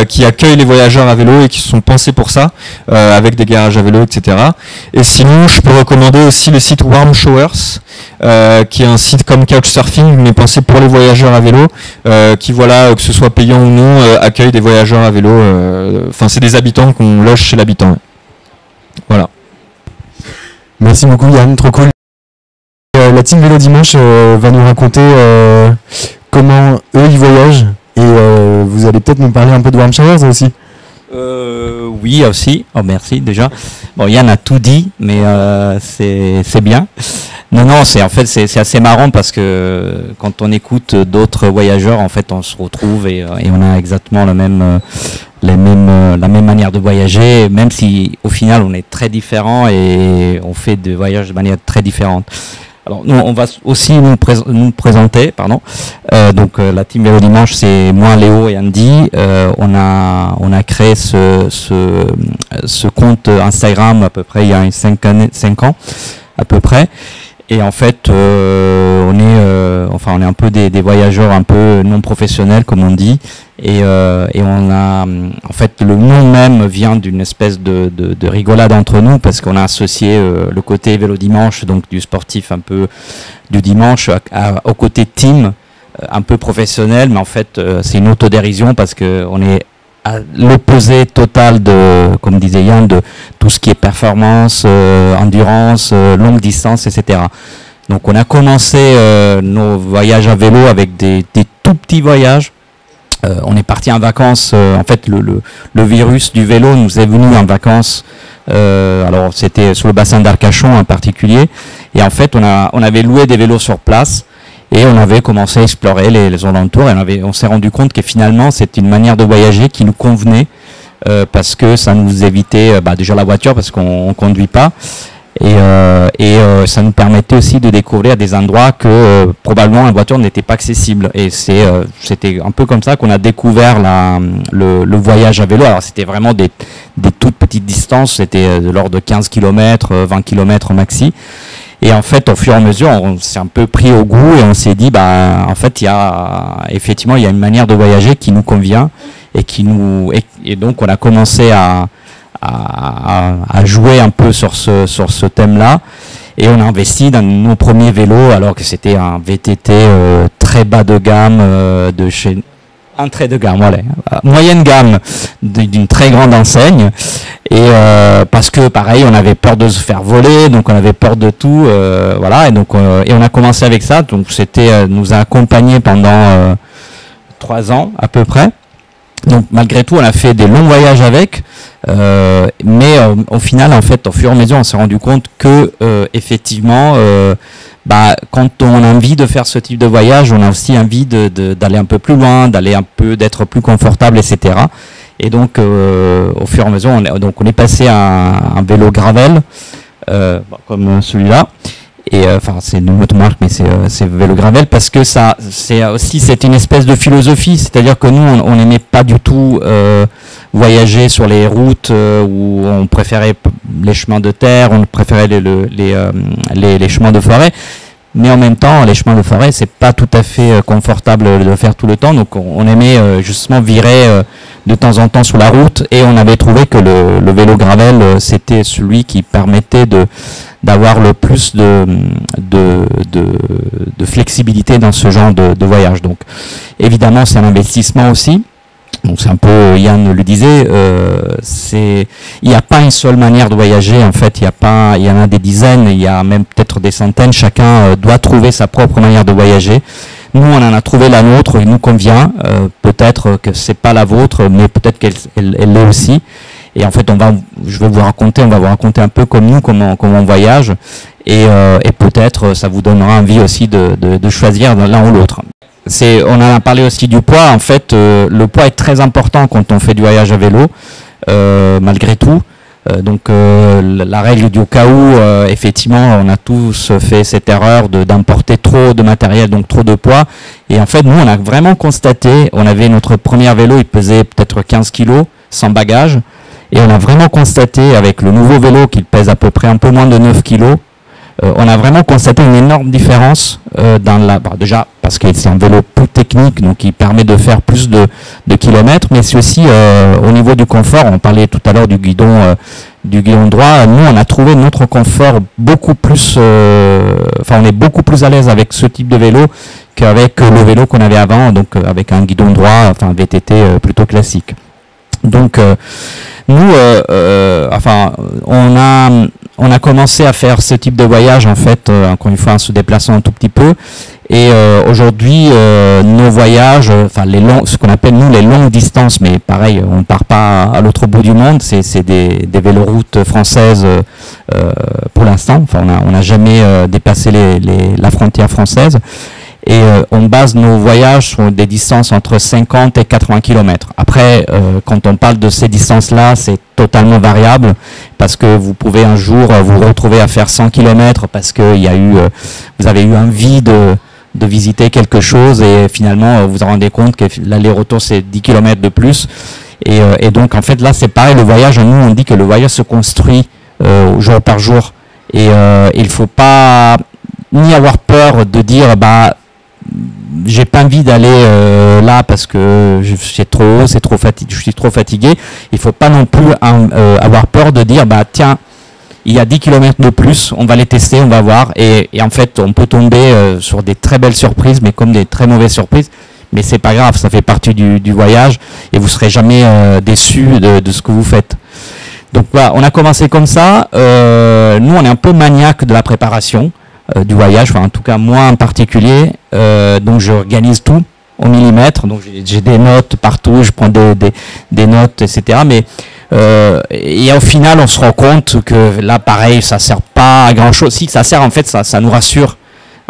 S3: qui accueillent les voyageurs à vélo et qui sont pensés pour ça, avec des garages à vélo, etc. Et sinon, je peux recommander aussi le site Warm Showers, qui est un site comme Couchsurfing, mais pensé pour les voyageurs à vélo, qui, voilà, que ce soit payant ou non, accueille des voyageurs à vélo. Enfin, c'est des habitants qu'on loge chez l'habitant. Voilà.
S1: Merci beaucoup Yann, trop cool. La team Vélo Dimanche va nous raconter comment eux ils voyagent, et vous allez peut-être nous parler un peu de Warm Showers aussi.
S4: Oui aussi. Oh merci déjà. Bon, Yann a tout dit, mais c'est bien. Non, c'est assez marrant parce que quand on écoute d'autres voyageurs, en fait, on se retrouve et on a exactement la même manière de voyager, même si au final on est très différents et on fait des voyages de manière très différente. Alors nous, on va aussi nous présenter, pardon. Donc la team Vélo Dimanche, c'est moi, Léo et Andy. On a créé ce compte Instagram à peu près il y a 5 ans à peu près. Et en fait, on est un peu des voyageurs un peu non professionnels, comme on dit. Et on a, en fait, le nom même vient d'une espèce de rigolade entre nous, parce qu'on a associé le côté Vélo Dimanche, donc du sportif un peu du dimanche, au côté team, un peu professionnel. Mais en fait, c'est une autodérision parce que on est à l'opposé total de, comme disait Yann, de tout ce qui est performance, endurance, longue distance, etc. Donc on a commencé nos voyages à vélo avec des tout petits voyages. on est parti en vacances. En fait, le virus du vélo nous est venu en vacances. Alors c'était sur le bassin d'Arcachon en particulier. Et en fait, on avait loué des vélos sur place. Et on avait commencé à explorer les alentours et on s'est rendu compte que finalement c'était une manière de voyager qui nous convenait parce que ça nous évitait déjà la voiture parce qu'on conduit pas et ça nous permettait aussi de découvrir des endroits que probablement la voiture n'était pas accessible et c'était un peu comme ça qu'on a découvert le voyage à vélo. Alors c'était vraiment des toutes petites distances, c'était de l'ordre de 15 km, 20 km maxi. Et en fait, au fur et à mesure, on s'est un peu pris au goût et on s'est dit, en fait, il y a une manière de voyager qui nous convient et donc on a commencé à jouer un peu sur ce thème-là et on a investi dans nos premiers vélos alors que c'était un VTT très bas de gamme de chez entrée de gamme, voilà, moyenne gamme d'une très grande enseigne et parce que pareil on avait peur de se faire voler donc on avait peur de tout voilà et donc et on a commencé avec ça donc c'était nous a accompagnés pendant 3 ans à peu près donc malgré tout on a fait des longs voyages avec mais au final en fait au fur et à mesure on s'est rendu compte que effectivement quand on a envie de faire ce type de voyage, on a aussi envie d'aller un peu plus loin, d'être plus confortable, etc. Et donc, au fur et à mesure, on est passé à un vélo gravel, comme celui-là. Et c'est une autre marque, mais c'est vélo gravel parce que c'est une espèce de philosophie. C'est-à-dire que nous, on n'aimait pas du tout voyager sur les routes où on préférait les chemins de terre, on préférait les chemins de forêt. Mais en même temps, les chemins de forêt, c'est pas tout à fait confortable de le faire tout le temps. Donc, on aimait justement virer de temps en temps sur la route. Et on avait trouvé que le vélo gravel, c'était celui qui permettait d'avoir le plus de flexibilité dans ce genre de voyage. Donc, évidemment, c'est un investissement aussi. Donc c'est un peu, Yann le disait, il n'y a pas une seule manière de voyager. En fait, il y en a des dizaines, il y a même peut-être des centaines. Chacun doit trouver sa propre manière de voyager. Nous, on en a trouvé la nôtre, il nous convient. Peut-être que c'est pas la vôtre, mais peut-être qu'elle l'est aussi. Et en fait, on va vous raconter un peu comme nous, comment on voyage. Et peut-être ça vous donnera envie aussi de choisir l'un ou l'autre. On en a parlé aussi du poids. En fait, le poids est très important quand on fait du voyage à vélo, malgré tout. Donc la règle du cas où, effectivement, on a tous fait cette erreur d'importer trop de matériel, donc trop de poids. Et en fait, nous, on a vraiment constaté, on avait notre premier vélo, il pesait peut-être 15 kilos, sans bagage. Et on a vraiment constaté, avec le nouveau vélo, qu'il pèse à peu près un peu moins de 9 kilos, on a vraiment constaté une énorme différence déjà parce que c'est un vélo plus technique, donc il permet de faire plus de kilomètres, mais c'est aussi au niveau du confort. On parlait tout à l'heure du guidon droit. Nous, on a trouvé notre confort beaucoup plus, on est beaucoup plus à l'aise avec ce type de vélo qu'avec le vélo qu'on avait avant, donc avec un guidon droit, un VTT plutôt classique. Donc nous, on a commencé à faire ce type de voyage en fait, encore une fois en se déplaçant un tout petit peu. Et aujourd'hui, nos voyages, ce qu'on appelle nous les longues distances, mais pareil, on ne part pas à l'autre bout du monde. C'est des véloroutes françaises pour l'instant. On n'a jamais dépassé la frontière française. Et on base nos voyages sur des distances entre 50 et 80 km. Après, quand on parle de ces distances-là, c'est totalement variable parce que vous pouvez un jour vous retrouver à faire 100 km parce que vous avez eu envie de visiter quelque chose et finalement vous vous rendez compte que l'aller-retour c'est 10 km de plus. Et donc en fait là c'est pareil, le voyage, nous on dit que le voyage se construit jour par jour. Et il ne faut pas ni avoir peur de dire j'ai pas envie d'aller là parce que c'est trop haut, je suis trop fatigué. Il faut pas non plus avoir peur de dire tiens, il y a 10 km de plus, on va les tester, on va voir. Et en fait, on peut tomber sur des très belles surprises, mais comme des très mauvaises surprises. Mais c'est pas grave, ça fait partie du voyage et vous serez jamais déçus de ce que vous faites. Donc voilà, on a commencé comme ça. Nous, on est un peu maniaque de la préparation du voyage, en tout cas moi en particulier. Donc j'organise tout. au millimètre. Donc j'ai des notes partout, je prends des notes, etc. Mais et au final, on se rend compte que là, pareil, ça sert pas à grand chose. Si ça sert, en fait, ça nous rassure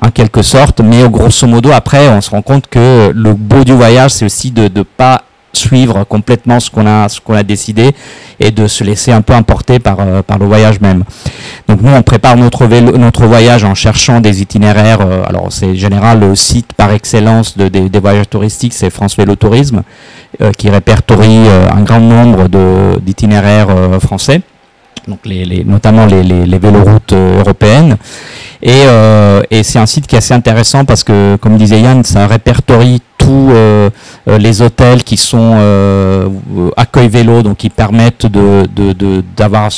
S4: en quelque sorte, mais grosso modo, après, on se rend compte que le beau du voyage, c'est aussi de pas suivre complètement ce qu'on a décidé et de se laisser un peu emporter par le voyage même. Donc nous, on prépare notre voyage en cherchant des itinéraires. Alors c'est en général le site par excellence des voyages touristiques, c'est France Vélo Tourisme, qui répertorie un grand nombre d'itinéraires français. Donc notamment les véloroutes européennes. Et c'est un site qui est assez intéressant parce que, comme disait Yann, ça répertorie tous les hôtels qui sont accueil vélo, donc qui permettent d'avoir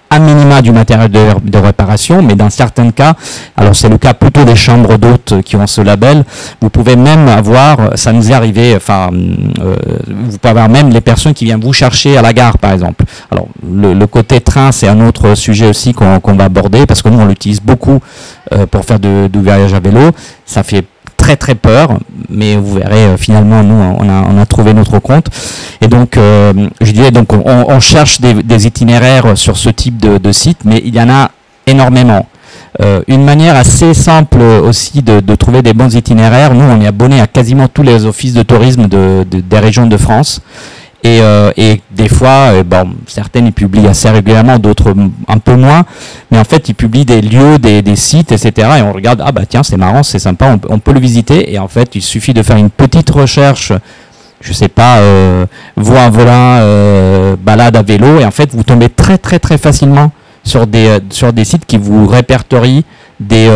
S4: un minima du matériel de réparation, mais dans certains cas, alors c'est le cas plutôt des chambres d'hôtes qui ont ce label, vous pouvez même avoir, ça nous est arrivé, vous pouvez avoir même les personnes qui viennent vous chercher à la gare, par exemple. Alors, le côté train, c'est un autre sujet aussi qu'on va aborder, parce que nous, on l'utilise beaucoup pour faire du voyage à vélo. Ça fait très très peur, mais vous verrez, finalement, nous, on a trouvé notre compte. Et donc, je dirais, donc, on cherche des itinéraires sur ce type de site, mais il y en a énormément. Une manière assez simple aussi de trouver des bons itinéraires, nous, on est abonné à quasiment tous les offices de tourisme des régions de France. Et des fois, certaines ils publient assez régulièrement, d'autres un peu moins, mais en fait ils publient des lieux, des sites, etc. Et on regarde, ah bah tiens, c'est marrant, c'est sympa, on peut le visiter. Et en fait, il suffit de faire une petite recherche, je sais pas, voie en volant, balade à vélo, et en fait vous tombez très très très facilement sur des sites qui vous répertorient des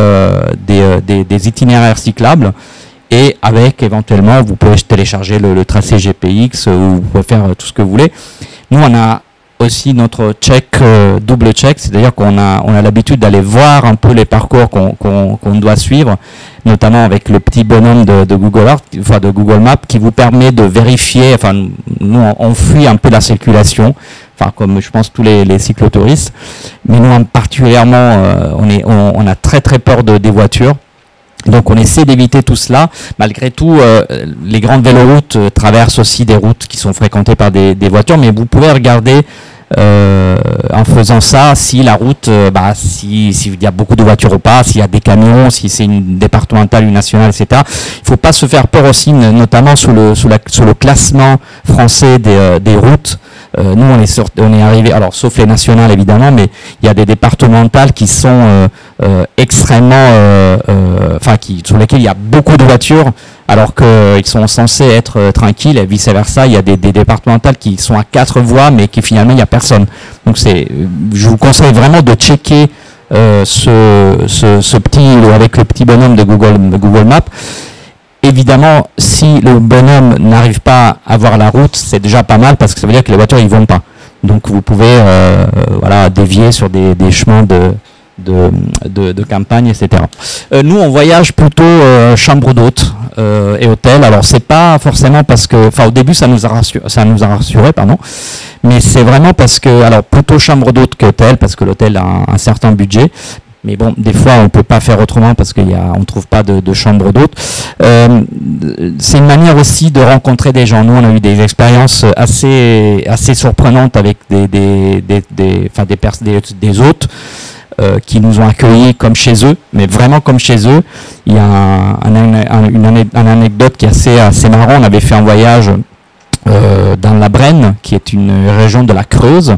S4: itinéraires cyclables. Et avec, éventuellement, vous pouvez télécharger le tracé GPX, ou vous pouvez faire tout ce que vous voulez. Nous, on a aussi notre double check, c'est-à-dire qu'on a l'habitude d'aller voir un peu les parcours qu'on doit suivre, notamment avec le petit bonhomme de Google Earth, enfin de Google Maps, qui vous permet de vérifier, enfin, nous, on fuit un peu la circulation, enfin, comme je pense tous les cyclotouristes, mais nous, particulièrement, on a très très peur des voitures. Donc on essaie d'éviter tout cela. Malgré tout, les grandes véloroutes traversent aussi des routes qui sont fréquentées par des voitures, mais vous pouvez regarder en faisant ça si la route, s'il y a beaucoup de voitures ou pas, s'il y a des camions, si c'est une départementale, une nationale, etc. Il ne faut pas se faire peur aussi, notamment sur le classement français des routes. Nous, on est arrivé, alors sauf les nationales évidemment, mais il y a des départementales qui sont extrêmement, sur lesquelles il y a beaucoup de voitures, alors qu'ils sont censés être tranquilles, et vice versa. Il y a des départementales qui sont à 4 voies, mais qui finalement il n'y a personne. Donc je vous conseille vraiment de checker ce petit, avec le petit bonhomme de Google Maps. Évidemment, si le bonhomme n'arrive pas à voir la route, c'est déjà pas mal, parce que ça veut dire que les voitures ils vont pas. Donc vous pouvez dévier sur des chemins de campagne, etc. Nous, on voyage plutôt chambre d'hôte et hôtel. Alors c'est pas forcément parce que, au début ça nous a rassuré, pardon, mais c'est vraiment parce que, alors plutôt chambre d'hôte qu'hôtel, parce que l'hôtel a un certain budget. Mais bon, des fois, on ne peut pas faire autrement parce qu'on ne trouve pas de chambre d'hôte. C'est une manière aussi de rencontrer des gens. Nous, on a eu des expériences assez surprenantes avec des hôtes qui nous ont accueillis comme chez eux, mais vraiment comme chez eux. Il y a une anecdote qui est assez marrant. On avait fait un voyage dans la Brenne, qui est une région de la Creuse.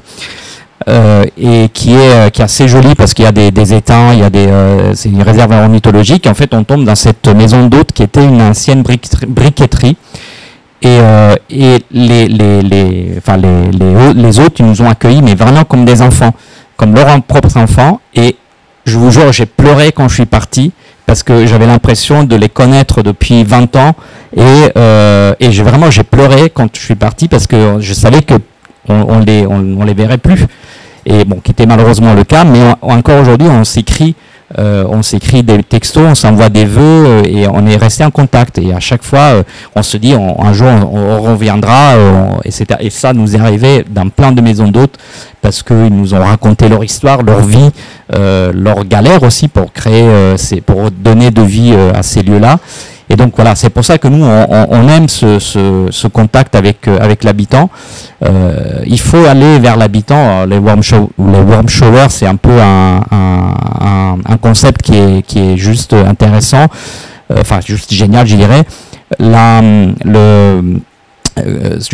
S4: Et qui est assez jolie parce qu'il y a des étangs, c'est une réserve ornithologique. En fait, on tombe dans cette maison d'hôtes qui était une ancienne briqueterie. Et les hôtes, ils nous ont accueillis, mais vraiment comme des enfants, comme leurs propres enfants. Et je vous jure, j'ai pleuré quand je suis parti parce que j'avais l'impression de les connaître depuis 20 ans. Et j'ai pleuré quand je suis parti parce que je savais que on les verrait plus, et bon, qui était malheureusement le cas, mais encore aujourd'hui on s'écrit des textos, on s'envoie des vœux, et on est resté en contact, et à chaque fois on se dit un jour on reviendra, et ça nous est arrivé dans plein de maisons d'hôtes parce qu'ils nous ont raconté leur histoire, leur vie, leur galère aussi pour créer, pour donner de vie à ces lieux-là. Et donc voilà, c'est pour ça que nous on aime ce contact avec l'habitant. Il faut aller vers l'habitant. Les warm showers, c'est un peu un concept qui est juste intéressant, enfin juste génial, je dirais. Je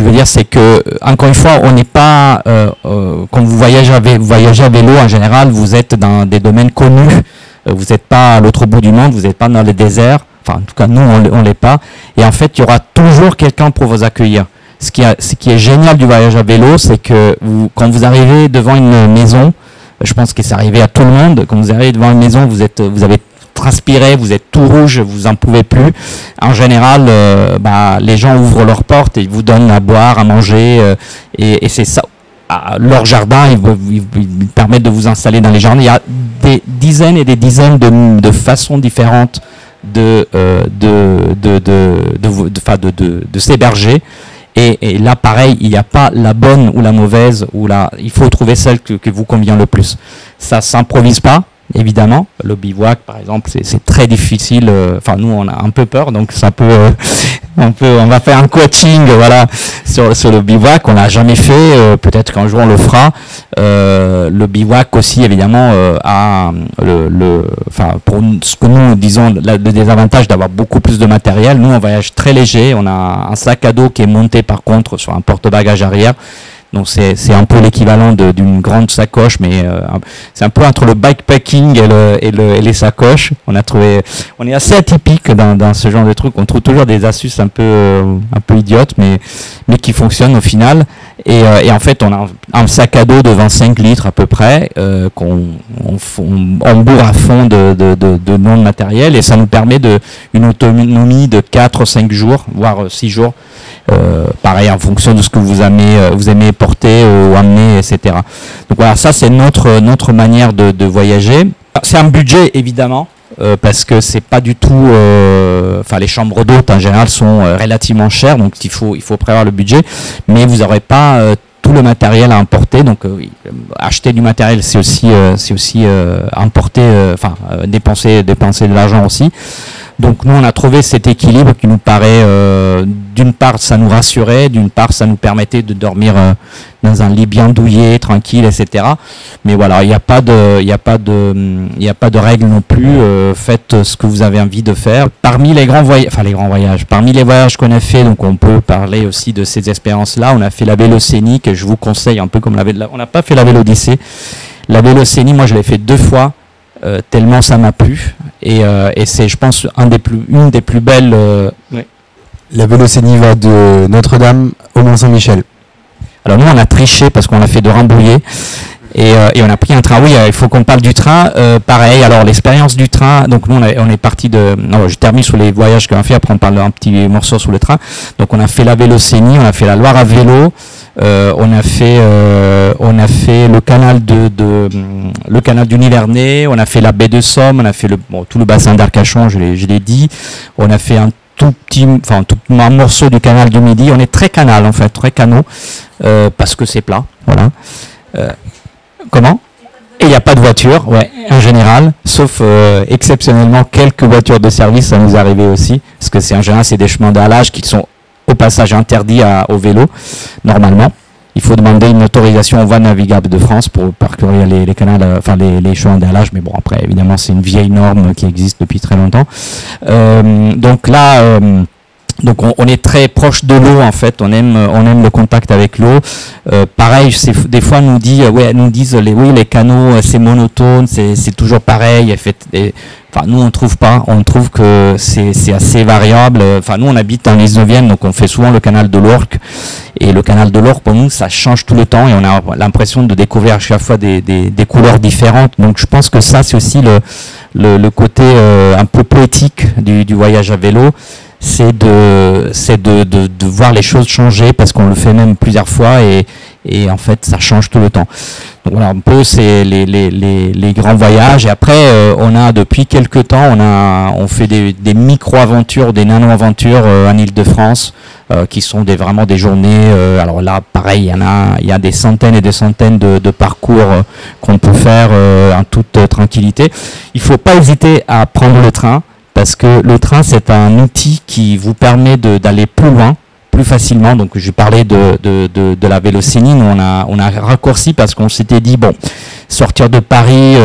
S4: veux dire, c'est que encore une fois, on n'est pas quand vous voyagez à vélo en général, vous êtes dans des domaines connus. Vous n'êtes pas à l'autre bout du monde, vous n'êtes pas dans le désert. Enfin, en tout cas, nous, on l'est pas. Et en fait, il y aura toujours quelqu'un pour vous accueillir. Ce qui est génial du voyage à vélo, c'est que quand vous arrivez devant une maison, je pense que c'est arrivé à tout le monde, quand vous arrivez devant une maison, vous avez transpiré, vous êtes tout rouge, vous en pouvez plus. En général, les gens ouvrent leurs portes et ils vous donnent à boire, à manger, et c'est ça. Leur jardin, ils permettent de vous installer dans les jardins. Il y a des dizaines et des dizaines de façons différentes de s'héberger. Et là, pareil, il n'y a pas la bonne ou la mauvaise, il faut trouver celle que vous convient le plus. Ça s'improvise pas, évidemment. Le bivouac, par exemple, c'est très difficile. Enfin, nous, on a un peu peur, donc ça peut, on va faire un coaching, voilà, sur le bivouac. On l'a jamais fait. Peut-être qu'un jour on le fera. Le bivouac aussi, évidemment, a enfin, pour ce que nous disons, le désavantage d'avoir beaucoup plus de matériel. Nous, on voyage très léger. On a un sac à dos qui est monté, par contre, sur un porte-bagages arrière. Donc c'est un peu l'équivalent d'une grande sacoche, mais c'est un peu entre le bikepacking et les sacoches. On est assez atypique dans ce genre de truc. On trouve toujours des astuces un peu idiotes, mais qui fonctionnent au final. Et en fait, on a un sac à dos de 25 litres à peu près qu'on bourre à fond de non-matériel, et ça nous permet une autonomie de 4-5 jours, voire 6 jours. Pareil, en fonction de ce que vous aimez porter ou amener, etc. Donc voilà, ça c'est notre manière de voyager. C'est un budget, évidemment, parce que c'est pas du tout, enfin les chambres d'hôtes en général sont relativement chères, donc il faut prévoir le budget, mais vous n'aurez pas tout le matériel à importer. Donc acheter du matériel, c'est aussi importer, dépenser de l'argent aussi. Donc nous, on a trouvé cet équilibre qui nous paraît, d'une part, ça nous rassurait, d'une part, ça nous permettait de dormir dans un lit bien douillet, tranquille, etc. Mais voilà, il n'y a pas de règles non plus. Faites ce que vous avez envie de faire. Parmi les grands voyages, parmi les voyages qu'on a fait, donc on peut parler aussi de ces expériences-là. On a fait la Vélocénie, que je vous conseille, un peu comme on n'a pas fait la Vélodyssée. La Vélocénie, moi, je l'ai fait 2 fois. Tellement ça m'a plu, et c'est, je pense, une des plus belles. Ouais.
S1: La Vélocénie va de Notre-Dame au Mont-Saint-Michel.
S4: Alors nous, on a triché parce qu'on l'a fait de Rambouillet, et on a pris un train. Oui, il faut qu'on parle du train. Pareil, alors l'expérience du train. Donc nous, on est parti de. Non, je termine sur les voyages qu'on a fait. Après, on parle un petit morceau sur le train. Donc on a fait la Vélocénie, on a fait la Loire à vélo. On a fait le canal le canal du Nivernais, on a fait la baie de Somme, on a fait tout le bassin d'Arcachon, je l'ai dit. On a fait un morceau du canal du Midi. On est très canal en fait, très canot, parce que c'est plat, voilà. Comment ? Et il n'y a pas de voiture, ouais, en général, sauf exceptionnellement quelques voitures de service, ça nous est arrivé aussi, parce que en général c'est des chemins d'halage qui sont au passage interdit au vélo, normalement. Il faut demander une autorisation aux voies navigables de France pour parcourir les canals, les chemins d'halage, mais bon, après, évidemment, c'est une vieille norme qui existe depuis très longtemps. Donc là, on est très proche de l'eau, en fait. On aime le contact avec l'eau. Pareil, des fois, nous disent les canaux, c'est monotone, c'est toujours pareil. Nous, on trouve pas. On trouve que c'est assez variable. Enfin, nous, on habite en 19e, donc on fait souvent le canal de l'Ourcq. Et le canal de l'Ourcq, pour nous, ça change tout le temps, et on a l'impression de découvrir à chaque fois des couleurs différentes. Donc, je pense que ça, c'est aussi le côté un peu poétique du voyage à vélo. C'est de voir les choses changer, parce qu'on le fait même plusieurs fois, et en fait ça change tout le temps. Donc voilà, un peu c'est les grands voyages. Et après on a depuis quelques temps on fait des micro-aventures, des nano-aventures en Île-de-France, qui sont vraiment des journées. Alors là pareil, il y a des centaines et des centaines de parcours qu'on peut faire en toute tranquillité. Il faut pas hésiter à prendre le train, parce que le train, c'est un outil qui vous permet d'aller plus loin, plus facilement. Donc, j'ai parlé de la Vélocénie. Nous, on a raccourci parce qu'on s'était dit, bon, sortir de Paris,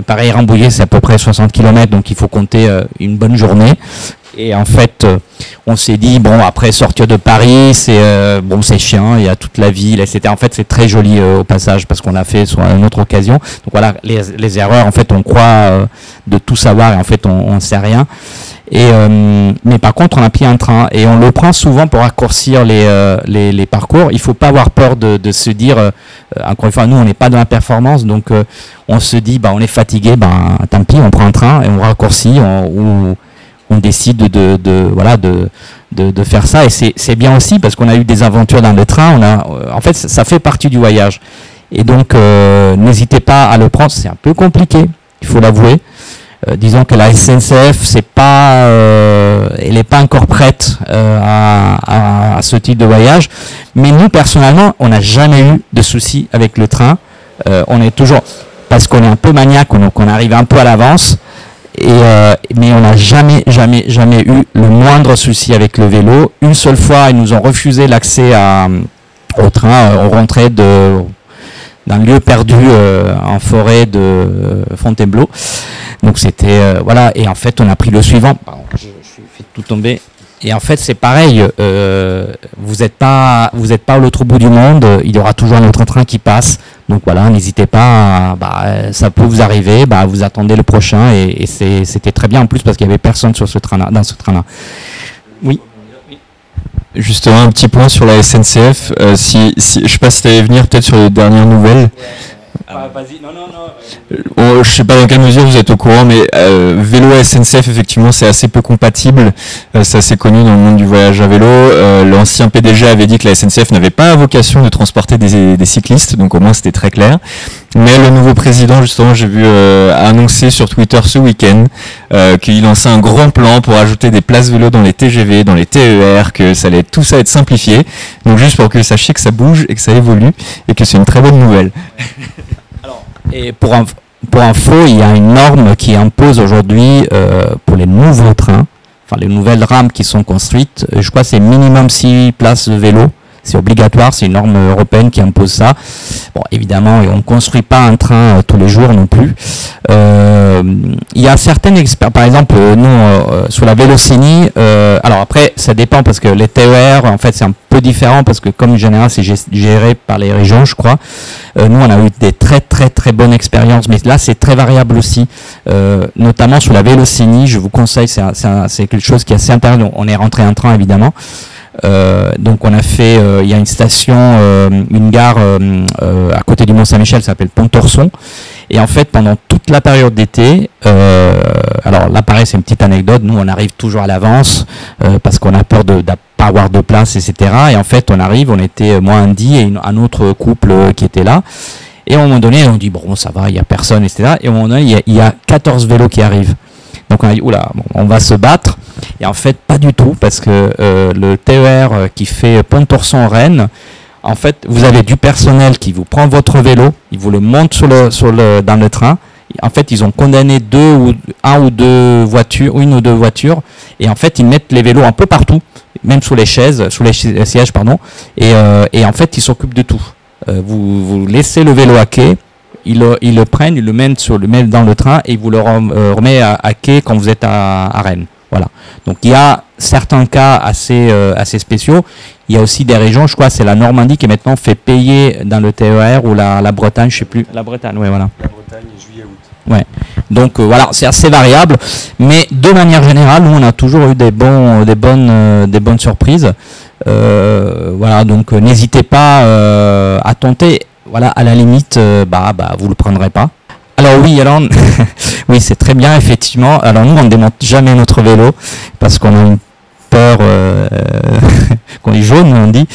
S4: Paris-Rambouillet, c'est à peu près 60 km, donc il faut compter une bonne journée. Et en fait, on s'est dit, bon, après sortir de Paris, c'est chiant, il y a toute la ville, etc. En fait, c'est très joli au passage parce qu'on l'a fait sur une autre occasion. Donc voilà, les erreurs, en fait, on croit de tout savoir et en fait, on ne sait rien. Mais par contre, on a pris un train et on le prend souvent pour raccourcir les parcours. Il faut pas avoir peur de se dire, encore une fois, nous, on n'est pas dans la performance, donc on se dit, on est fatigué, tant pis, on prend un train et on raccourcit, on décide de faire ça. Et c'est bien aussi parce qu'on a eu des aventures dans le train. En fait, ça fait partie du voyage. Et donc, n'hésitez pas à le prendre. C'est un peu compliqué, il faut l'avouer. Disons que la SNCF, elle n'est pas encore prête à ce type de voyage. Mais nous, personnellement, on n'a jamais eu de soucis avec le train. On est toujours, parce qu'on est un peu maniaque, qu'on arrive un peu à l'avance. Mais on n'a jamais eu le moindre souci avec le vélo. Une seule fois, ils nous ont refusé l'accès au train. On rentrait d'un lieu perdu en forêt de Fontainebleau. Donc c'était voilà. Et en fait, on a pris le suivant. Je fais tout tomber. Et en fait, c'est pareil. Vous n'êtes pas à l'autre bout du monde. Il y aura toujours un autre train qui passe. Donc voilà, n'hésitez pas. Ça peut vous arriver. Vous attendez le prochain. Et c'était très bien en plus parce qu'il y avait personne sur ce train-là, dans ce train-là. Oui.
S3: Justement, un petit point sur la SNCF. Je sais pas si tu allais venir peut-être sur les dernières nouvelles.
S4: Vas-y, non.
S3: Je sais pas dans quelle mesure vous êtes au courant, mais vélo et SNCF, effectivement, c'est assez peu compatible. C'est assez connu dans le monde du voyage à vélo. L'ancien PDG avait dit que la SNCF n'avait pas vocation de transporter des cyclistes, donc au moins c'était très clair. Mais le nouveau président, justement, j'ai vu annoncer sur Twitter ce week-end qu'il lançait un grand plan pour ajouter des places vélo dans les TGV, dans les TER, que ça allait tout ça être simplifié. Donc juste pour que vous sachiez que ça bouge et que ça évolue et que c'est une très bonne nouvelle.
S4: Et pour info, il y a une norme qui impose aujourd'hui pour les nouveaux trains, enfin les nouvelles rames qui sont construites, je crois que c'est minimum 6 places de vélo. C'est obligatoire, c'est une norme européenne qui impose ça. Bon, évidemment, on ne construit pas un train tous les jours non plus. Il y a certaines experts, par exemple, nous, sur la Vélocénie, alors après, ça dépend parce que les TER, en fait, c'est un peu différent parce que comme en général, c'est géré par les régions, je crois. Nous, on a eu des très, très, très bonnes expériences, mais là, c'est très variable aussi. Notamment sur la Vélocénie, je vous conseille, c'est quelque chose qui est assez intéressant. On est rentré en train, évidemment. Donc on a fait, il y a une station, une gare à côté du Mont-Saint-Michel, ça s'appelle Pontorson. Et en fait, pendant toute la période d'été, alors là pareil, c'est une petite anecdote, nous on arrive toujours à l'avance parce qu'on a peur de pas avoir de place, etc. Et en fait, on arrive, on était moi, Andy et un autre couple qui était là. Et à un moment donné, on dit bon, ça va, il n'y a personne, etc. Et à un moment donné, il y a 14 vélos qui arrivent. Donc on a dit, oula, bon, on va se battre. Et en fait, pas du tout, parce que le TER qui fait Pontorson-Rennes, en fait, vous avez du personnel qui vous prend votre vélo, ils vous le montent dans le train. En fait, ils ont condamné une ou deux voitures, et en fait, ils mettent les vélos un peu partout, même sous les sièges, pardon. Et en fait, ils s'occupent de tout. Vous laissez le vélo à quai. Ils le prennent, ils le mettent dans le train et ils vous le remettent à quai quand vous êtes à Rennes. Voilà. Donc il y a certains cas assez spéciaux. Il y a aussi des régions, je crois, c'est la Normandie qui maintenant fait payer dans le TER ou la Bretagne, je sais plus. La Bretagne, ouais, voilà.
S1: La Bretagne, juillet-août.
S4: Ouais. Donc voilà, c'est assez variable, mais de manière générale, nous on a toujours eu des bonnes surprises. Voilà, donc n'hésitez pas à tenter. Voilà, à la limite, vous le prendrez pas. Alors oui, oui, c'est très bien, effectivement. Alors nous, on ne démonte jamais notre vélo parce qu'on a une peur, qu'on est jaune, on dit,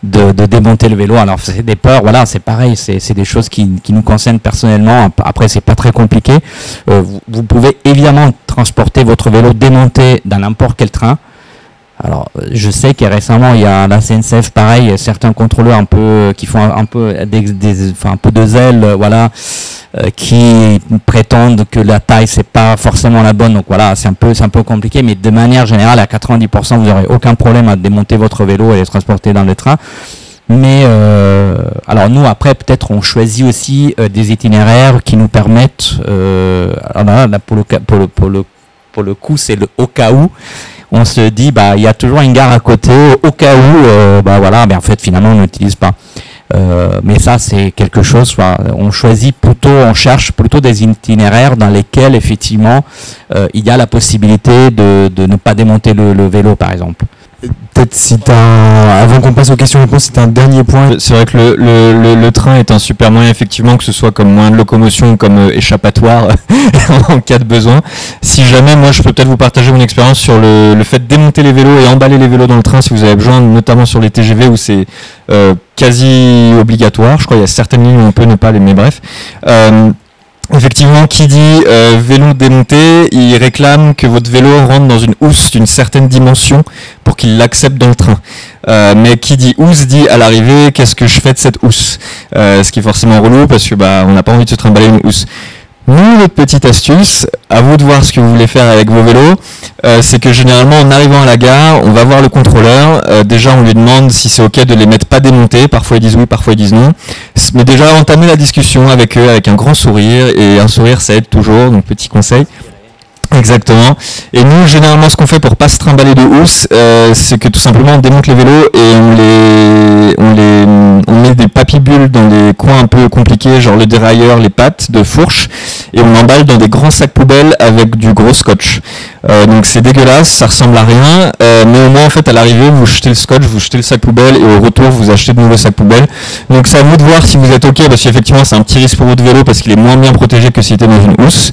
S4: de démonter le vélo. Alors c'est des peurs, voilà, c'est pareil, c'est des choses qui nous concernent personnellement. Après, c'est pas très compliqué. Vous pouvez évidemment transporter votre vélo démonté dans n'importe quel train. Alors, je sais que récemment, il y a la SNCF, pareil, certains contrôleurs qui font un peu de zèle, voilà, qui prétendent que la taille c'est pas forcément la bonne. Donc voilà, c'est un peu compliqué, mais de manière générale, à 90%, vous n'aurez aucun problème à démonter votre vélo et le transporter dans le train. Mais alors nous après peut-être on choisit aussi des itinéraires qui nous permettent là, pour le coup c'est le au cas où on se dit il y a toujours une gare à côté au cas où voilà, mais en fait finalement on n'utilise pas. Mais ça c'est quelque chose, on cherche plutôt des itinéraires dans lesquels effectivement il y a la possibilité de ne pas démonter le vélo par exemple.
S1: Peut-être avant qu'on passe aux questions-réponses, c'est un dernier point.
S3: C'est vrai que le train est un super moyen, effectivement, que ce soit comme moyen de locomotion ou comme échappatoire en cas de besoin. Si jamais, moi, je peux peut-être vous partager mon expérience sur le fait de démonter les vélos et emballer les vélos dans le train si vous avez besoin, notamment sur les TGV où c'est quasi obligatoire. Je crois qu'il y a certaines lignes où on peut ne pas les, mais bref. Effectivement, qui dit vélo démonté, il réclame que votre vélo rentre dans une housse d'une certaine dimension pour qu'il l'accepte dans le train. Mais qui dit housse dit à l'arrivée, qu'est-ce que je fais de cette housse, ce qui est forcément relou parce que on n'a pas envie de se trimballer une housse. Nous, notre petite astuce, à vous de voir ce que vous voulez faire avec vos vélos, c'est que généralement en arrivant à la gare, on va voir le contrôleur. Déjà, on lui demande si c'est ok de les mettre pas démontés. Parfois ils disent oui, parfois ils disent non. Mais déjà, entamer la discussion avec eux avec un grand sourire, et un sourire ça aide toujours, donc petit conseil. Exactement. Et nous, généralement, ce qu'on fait pour pas se trimballer de housse, c'est que tout simplement on démonte les vélos et on met des papilles-bulles dans des coins un peu compliqués, genre le dérailleur, les pattes de fourche, et on emballe dans des grands sacs poubelles avec du gros scotch. Donc c'est dégueulasse, ça ressemble à rien, mais au moins en fait à l'arrivée vous jetez le scotch, vous jetez le sac poubelle, et au retour vous achetez de nouveaux sacs poubelles. Donc c'est à vous de voir si vous êtes ok, parce qu'effectivement c'est un petit risque pour votre vélo parce qu'il est moins bien protégé que s'il était dans une housse.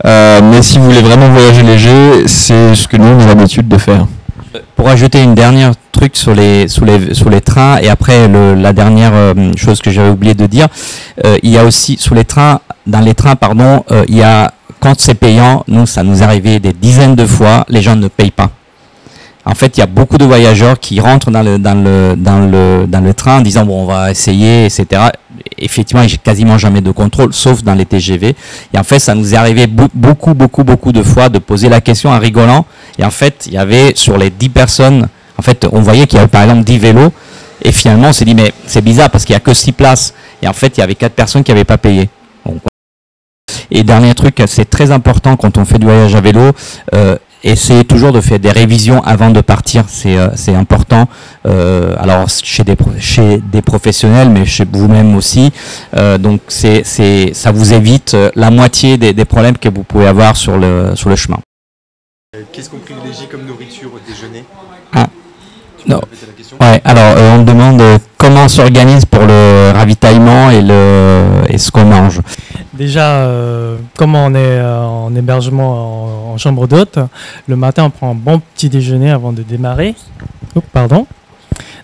S3: Mais si vous voulez vraiment voyager léger, c'est ce que nous on a l'habitude de faire.
S4: Pour ajouter une dernière truc sur les trains, et après la dernière chose que j'avais oublié de dire, il y a aussi dans les trains il y a, quand c'est payant, ça nous arrivait des dizaines de fois, les gens ne payent pas. En fait, il y a beaucoup de voyageurs qui rentrent dans le train en disant bon, on va essayer, etc. Effectivement, il n'y a quasiment jamais de contrôle, sauf dans les TGV. Et en fait, ça nous est arrivé beaucoup de fois de poser la question en rigolant. Et en fait, il y avait sur les 10 personnes, en fait, on voyait qu'il y avait par exemple 10 vélos. Et finalement, on s'est dit mais c'est bizarre parce qu'il n'y a que 6 places. Et en fait, il y avait 4 personnes qui n'avaient pas payé. Donc, et dernier truc, c'est très important quand on fait du voyage à vélo. Essayez toujours de faire des révisions avant de partir, c'est important. Alors chez des professionnels, mais chez vous-même aussi. Donc ça vous évite la moitié des problèmes que vous pouvez avoir sur le chemin.
S1: Qu'est-ce qu'on privilégie comme nourriture au déjeuner?
S4: Non. Ouais, alors on me demande comment on s'organise pour le ravitaillement et ce qu'on mange.
S5: Déjà, comme on est en hébergement en chambre d'hôte, le matin on prend un bon petit déjeuner avant de démarrer. Oups, pardon.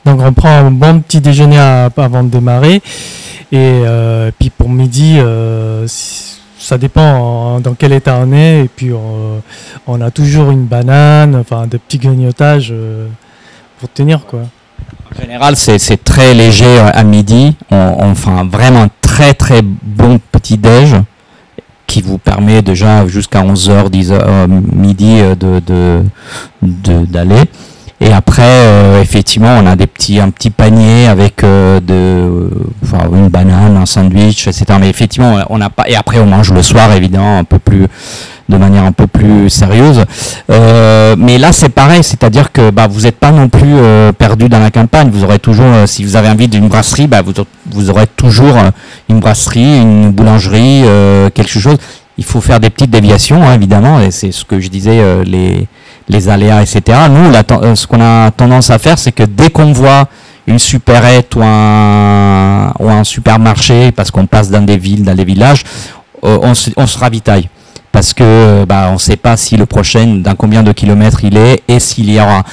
S5: Donc on prend un bon petit déjeuner avant de démarrer. Et puis pour midi, ça dépend dans quel état on est. Et puis on a toujours une banane, enfin des petits grignotages pour tenir quoi.
S4: En général, c'est très léger à midi. On fait vraiment un très bon petit déj qui vous permet déjà jusqu'à 11h, 10h, midi d'aller. Et après, effectivement, on a un petit panier avec une banane, un sandwich, etc. Mais effectivement, on n'a pas. Et après, on mange le soir, évidemment, de manière un peu plus sérieuse. Mais là, c'est pareil, c'est-à-dire que vous n'êtes pas non plus perdu dans la campagne. Vous aurez toujours, si vous avez envie d'une brasserie, vous aurez toujours une brasserie, une boulangerie, quelque chose. Il faut faire des petites déviations, hein, évidemment, et c'est ce que je disais, les aléas, etc. Nous, ce qu'on a tendance à faire, c'est que dès qu'on voit une supérette ou un supermarché, parce qu'on passe dans des villes, dans des villages, on se ravitaille. Parce que on ne sait pas si le prochain, dans combien de kilomètres il est, et s'il y aura.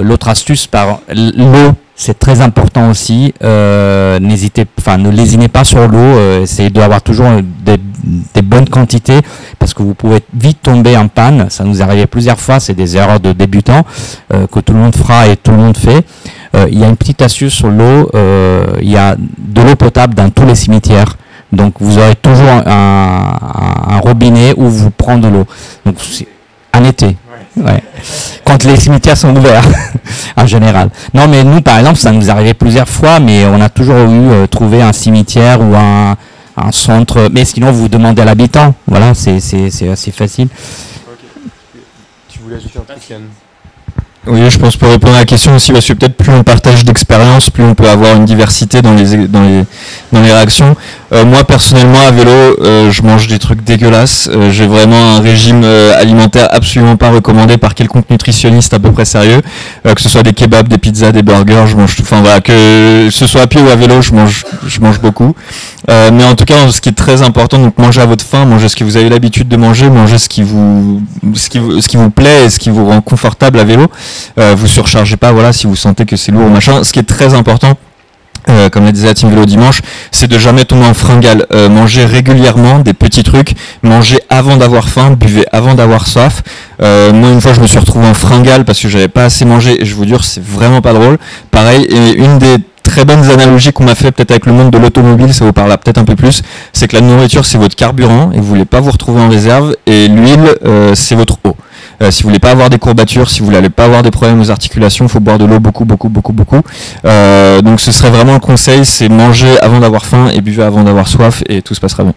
S4: L'autre astuce, l'eau, c'est très important aussi. Ne lésinez pas sur l'eau. Essayez d'avoir toujours des bonnes quantités, parce que vous pouvez vite tomber en panne. Ça nous est arrivé plusieurs fois. C'est des erreurs de débutants que tout le monde fera et tout le monde fait. Il y a une petite astuce sur l'eau. Il y a de l'eau potable dans tous les cimetières. Donc vous aurez toujours un robinet où vous prenez de l'eau. Donc c'est en été. Ouais. Quand les cimetières sont ouverts, en général. Non, mais nous, par exemple, ça nous est arrivé plusieurs fois, mais on a toujours trouvé un cimetière ou un centre. Mais sinon, vous demandez à l'habitant. Voilà, c'est assez facile.
S1: Okay. Tu voulais ajouter un truc, Yann?
S3: Oui, je pense pour répondre à la question aussi, parce que peut-être plus on partage d'expérience, plus on peut avoir une diversité dans les réactions. Moi, personnellement, à vélo, je mange des trucs dégueulasses. J'ai vraiment un régime alimentaire absolument pas recommandé par quelconque nutritionniste à peu près sérieux. Que ce soit des kebabs, des pizzas, des burgers, je mange tout. Enfin voilà, que ce soit à pied ou à vélo, je mange beaucoup. Mais en tout cas, ce qui est très important, donc manger à votre faim, manger ce que vous avez l'habitude de manger, manger ce qui vous plaît et ce qui vous rend confortable à vélo. Vous surchargez pas, voilà, si vous sentez que c'est lourd ou machin. Ce qui est très important, comme le disait la Team Vélo dimanche, c'est de jamais tomber en fringale. Manger régulièrement des petits trucs, manger avant d'avoir faim, buvez avant d'avoir soif. Moi, une fois, je me suis retrouvé en fringale parce que j'avais pas assez mangé et je vous jure, c'est vraiment pas drôle. Pareil, et une des très bonnes analogies qu'on m'a fait peut-être avec le monde de l'automobile, ça vous parlera peut-être un peu plus, c'est que la nourriture, c'est votre carburant et vous voulez pas vous retrouver en réserve, et l'huile, c'est votre eau. Si vous voulez pas avoir des courbatures, si vous voulez pas avoir des problèmes aux articulations, il faut boire de l'eau beaucoup. Donc ce serait vraiment le conseil, c'est manger avant d'avoir faim et buvez avant d'avoir soif et tout se passera bien.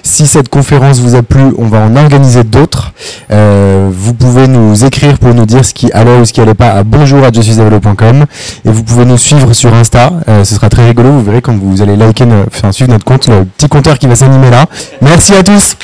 S1: Si cette conférence vous a plu, on va en organiser d'autres. Vous pouvez nous écrire pour nous dire ce qui allait ou ce qui allait pas à bonjour@jesuisavelo.com, et vous pouvez nous suivre sur Insta. Ce sera très rigolo, vous verrez quand vous allez liker, suivre notre compte, le petit compteur qui va s'animer là. Merci à tous.